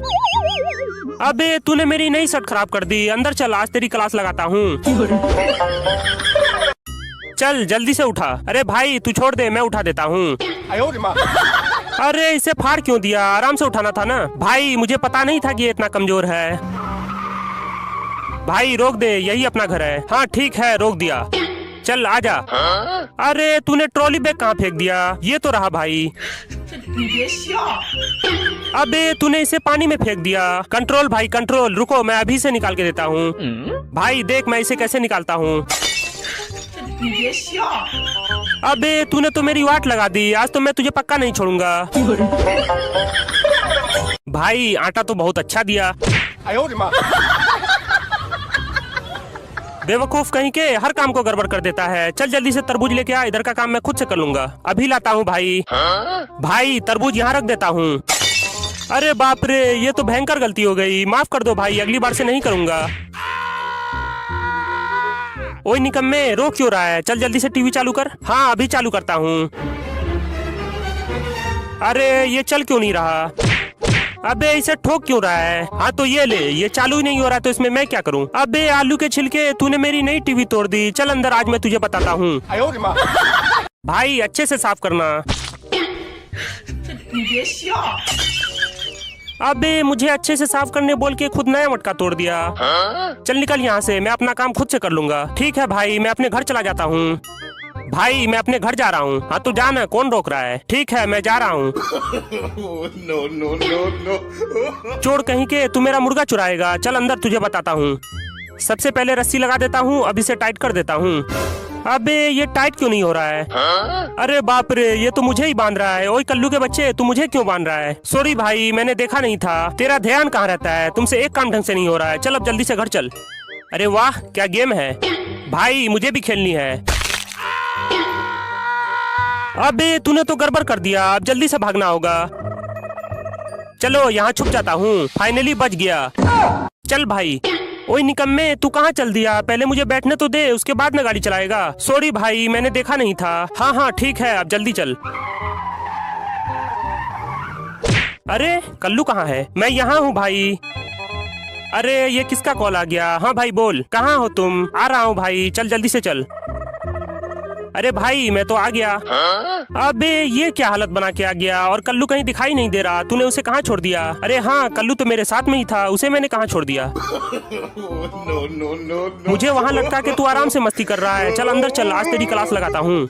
A: अबे तूने मेरी नई शर्ट खराब कर दी। अंदर चल, आज तेरी क्लास लगाता हूँ। चल जल्दी से उठा। अरे भाई तू छोड़ दे, मैं उठा देता हूँ। अरे इसे फाड़ क्यों दिया, आराम से उठाना था ना। भाई मुझे पता नहीं था कि ये इतना कमजोर है। भाई रोक दे, यही अपना घर है। हाँ ठीक है, रोक दिया। चल आजा। अरे तूने ट्रॉली बैग कहाँ फेंक दिया? ये तो रहा भाई। अबे तूने इसे पानी में फेंक दिया। कंट्रोल भाई कंट्रोल, रुको मैं अभी से निकाल के देता हूँ। भाई देख मैं इसे कैसे निकालता हूँ। अबे तूने तो मेरी वाट लगा दी, आज तो मैं तुझे पक्का नहीं छोड़ूंगा। भाई आटा तो बहुत अच्छा दिया। बेवकूफ कहीं के, हर काम को गड़बड़ कर देता है। चल जल्दी से तरबूज लेके आ, इधर का काम मैं खुद से कर लूंगा। अभी लाता हूँ भाई। भाई तरबूज यहाँ रख देता हूँ। अरे बाप रे, ये तो भयंकर गलती हो गई, माफ कर दो भाई, अगली बार से नहीं करूंगा। ओए निकम्मे, रो क्यों रहा है? चल जल्दी से टीवी चालू कर। हाँ अभी चालू करता हूँ। अरे ये चल क्यों नहीं रहा? अबे इसे ठोक क्यों रहा है? हाँ तो ये ले, ये चालू ही नहीं हो रहा तो इसमें मैं क्या करूँ? अबे आलू के छिलके, तूने मेरी नई टीवी तोड़ दी। चल अंदर, आज मैं तुझे बताता हूँ। भाई अच्छे से साफ करना। अबे मुझे अच्छे से साफ करने बोल के खुद नया मटका तोड़ दिया। चल निकल यहाँ से, मैं अपना काम खुद से कर लूंगा। ठीक है भाई, मैं अपने घर चला जाता हूँ। भाई मैं अपने घर जा रहा हूँ। हाँ तो जाना, कौन रोक रहा है? ठीक है मैं जा रहा हूँ।
B: no, no, no, no.
A: चोर कहीं के, तू मेरा मुर्गा चुराएगा। चल अंदर, तुझे बताता हूँ। सबसे पहले रस्सी लगा देता हूँ, अब इसे टाइट कर देता हूँ। अबे ये टाइट क्यों नहीं हो रहा है? अरे बाप रे, ये तो मुझे ही बांध रहा है। ओए कल्लू के बच्चे, तू मुझे क्यों बांध रहा है? सॉरी भाई, मैंने देखा नहीं था। तेरा ध्यान कहाँ रहता है? तुमसे एक काम ढंग से नहीं हो रहा है। चल अब जल्दी से घर चल। अरे वाह क्या गेम है भाई, मुझे भी खेलनी है। अबे तूने तो गड़बड़ कर दिया, अब जल्दी से भागना होगा। चलो यहाँ छुप जाता हूँ, फाइनली बच गया। चल भाई। ओए निकम्मे, तू कहाँ चल दिया? पहले मुझे बैठने तो दे, उसके बाद में गाड़ी चलाएगा। सॉरी भाई, मैंने देखा नहीं था। हाँ हाँ ठीक है, अब जल्दी चल। अरे कल्लू कहाँ है? मैं यहाँ हूँ भाई। अरे ये किसका कॉल आ गया? हाँ भाई बोल, कहाँ हो तुम? आ रहा हूँ भाई, चल जल्दी से चल। अरे भाई मैं तो आ गया। अबे ये क्या हालत बना के आ गया, और कल्लू कहीं दिखाई नहीं दे रहा। तूने उसे कहाँ छोड़ दिया? अरे हाँ कल्लू तो मेरे साथ में ही था, उसे मैंने कहाँ छोड़ दिया?
B: No, no, no, no.
A: मुझे वहाँ लगता कि तू आराम से मस्ती कर रहा है। चल अंदर चल, आज तेरी क्लास लगाता हूँ।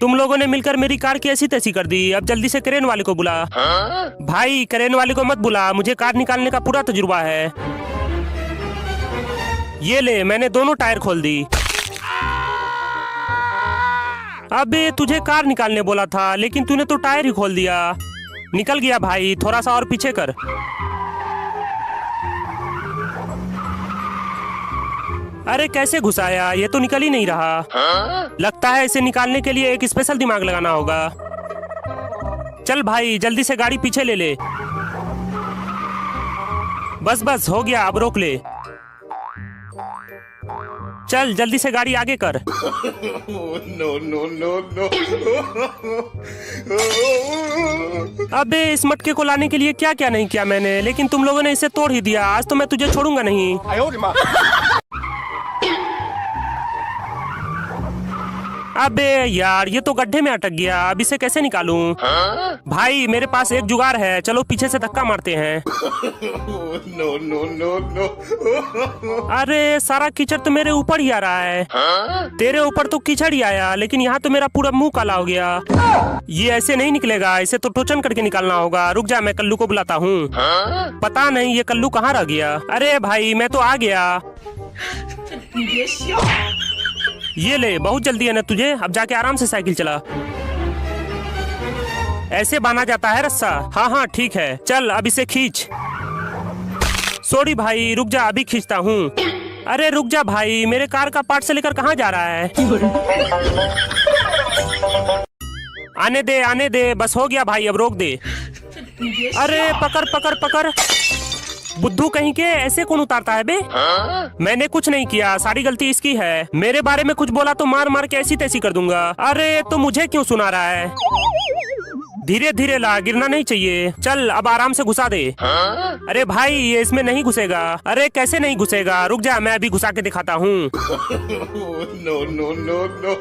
A: तुम लोगों ने मिलकर मेरी कार की ऐसी तैसी कर दी। अब जल्दी से क्रेन वाले को बुला। भाई क्रेन वाले को मत बुला, मुझे कार निकालने का पूरा तजुर्बा है। ये ले, मैंने दोनों टायर खोल दी। अबे तुझे कार निकालने बोला था, लेकिन तूने तो टायर ही खोल दिया। निकल गया भाई, थोड़ा सा और पीछे कर। अरे कैसे घुसाया, ये तो निकल ही नहीं रहा। लगता है इसे निकालने के लिए एक स्पेशल दिमाग लगाना होगा। चल भाई जल्दी से गाड़ी पीछे ले ले। बस बस हो गया, अब रोक ले। चल जल्दी से गाड़ी आगे कर।
B: No, no, no, no.
A: अबे इस मटके को लाने के लिए क्या क्या नहीं किया मैंने, लेकिन तुम लोगों ने इसे तोड़ ही दिया। आज तो मैं तुझे छोड़ूंगा नहीं। अबे यार ये तो गड्ढे में अटक गया, अब इसे कैसे निकालूं? भाई मेरे पास एक जुगाड़ है, चलो पीछे से धक्का मारते हैं।
B: No, no, no, no.
A: अरे सारा कीचड़ तो मेरे ऊपर ही आ रहा है। तेरे ऊपर तो कीचड़ ही आया, लेकिन यहाँ तो मेरा पूरा मुंह काला हो गया। ये ऐसे नहीं निकलेगा, इसे तो टोचन करके निकालना होगा। रुक जा, मैं कल्लू को बुलाता हूँ। पता नहीं ये कल्लू कहाँ रह गया। अरे भाई मैं तो आ गया। ये ले, बहुत जल्दी है ना तुझे, अब जाके आराम से साइकिल चला। ऐसे बांधा जाता है रस्सा। हाँ हाँ ठीक है, चल अब इसे खींच। सॉरी भाई, रुक जा, अभी खींचता हूँ। अरे रुक जा भाई, मेरे कार का पार्ट से लेकर कहाँ जा रहा है? आने दे, बस हो गया भाई, अब रोक दे। अरे पकड़ पकड़ पकड़, बुद्धू कहीं के, ऐसे कौन उतारता है बे? मैंने कुछ नहीं किया, सारी गलती इसकी है। मेरे बारे में कुछ बोला तो मार मार के ऐसी तैसी कर दूंगा। अरे तो मुझे क्यों सुना रहा है? धीरे धीरे ला, गिरना नहीं चाहिए। चल अब आराम से घुसा दे। अरे भाई ये इसमें नहीं घुसेगा। अरे कैसे नहीं घुसेगा? रुक जा, मैं अभी घुसा के दिखाता हूँ।
B: No, no, no, no.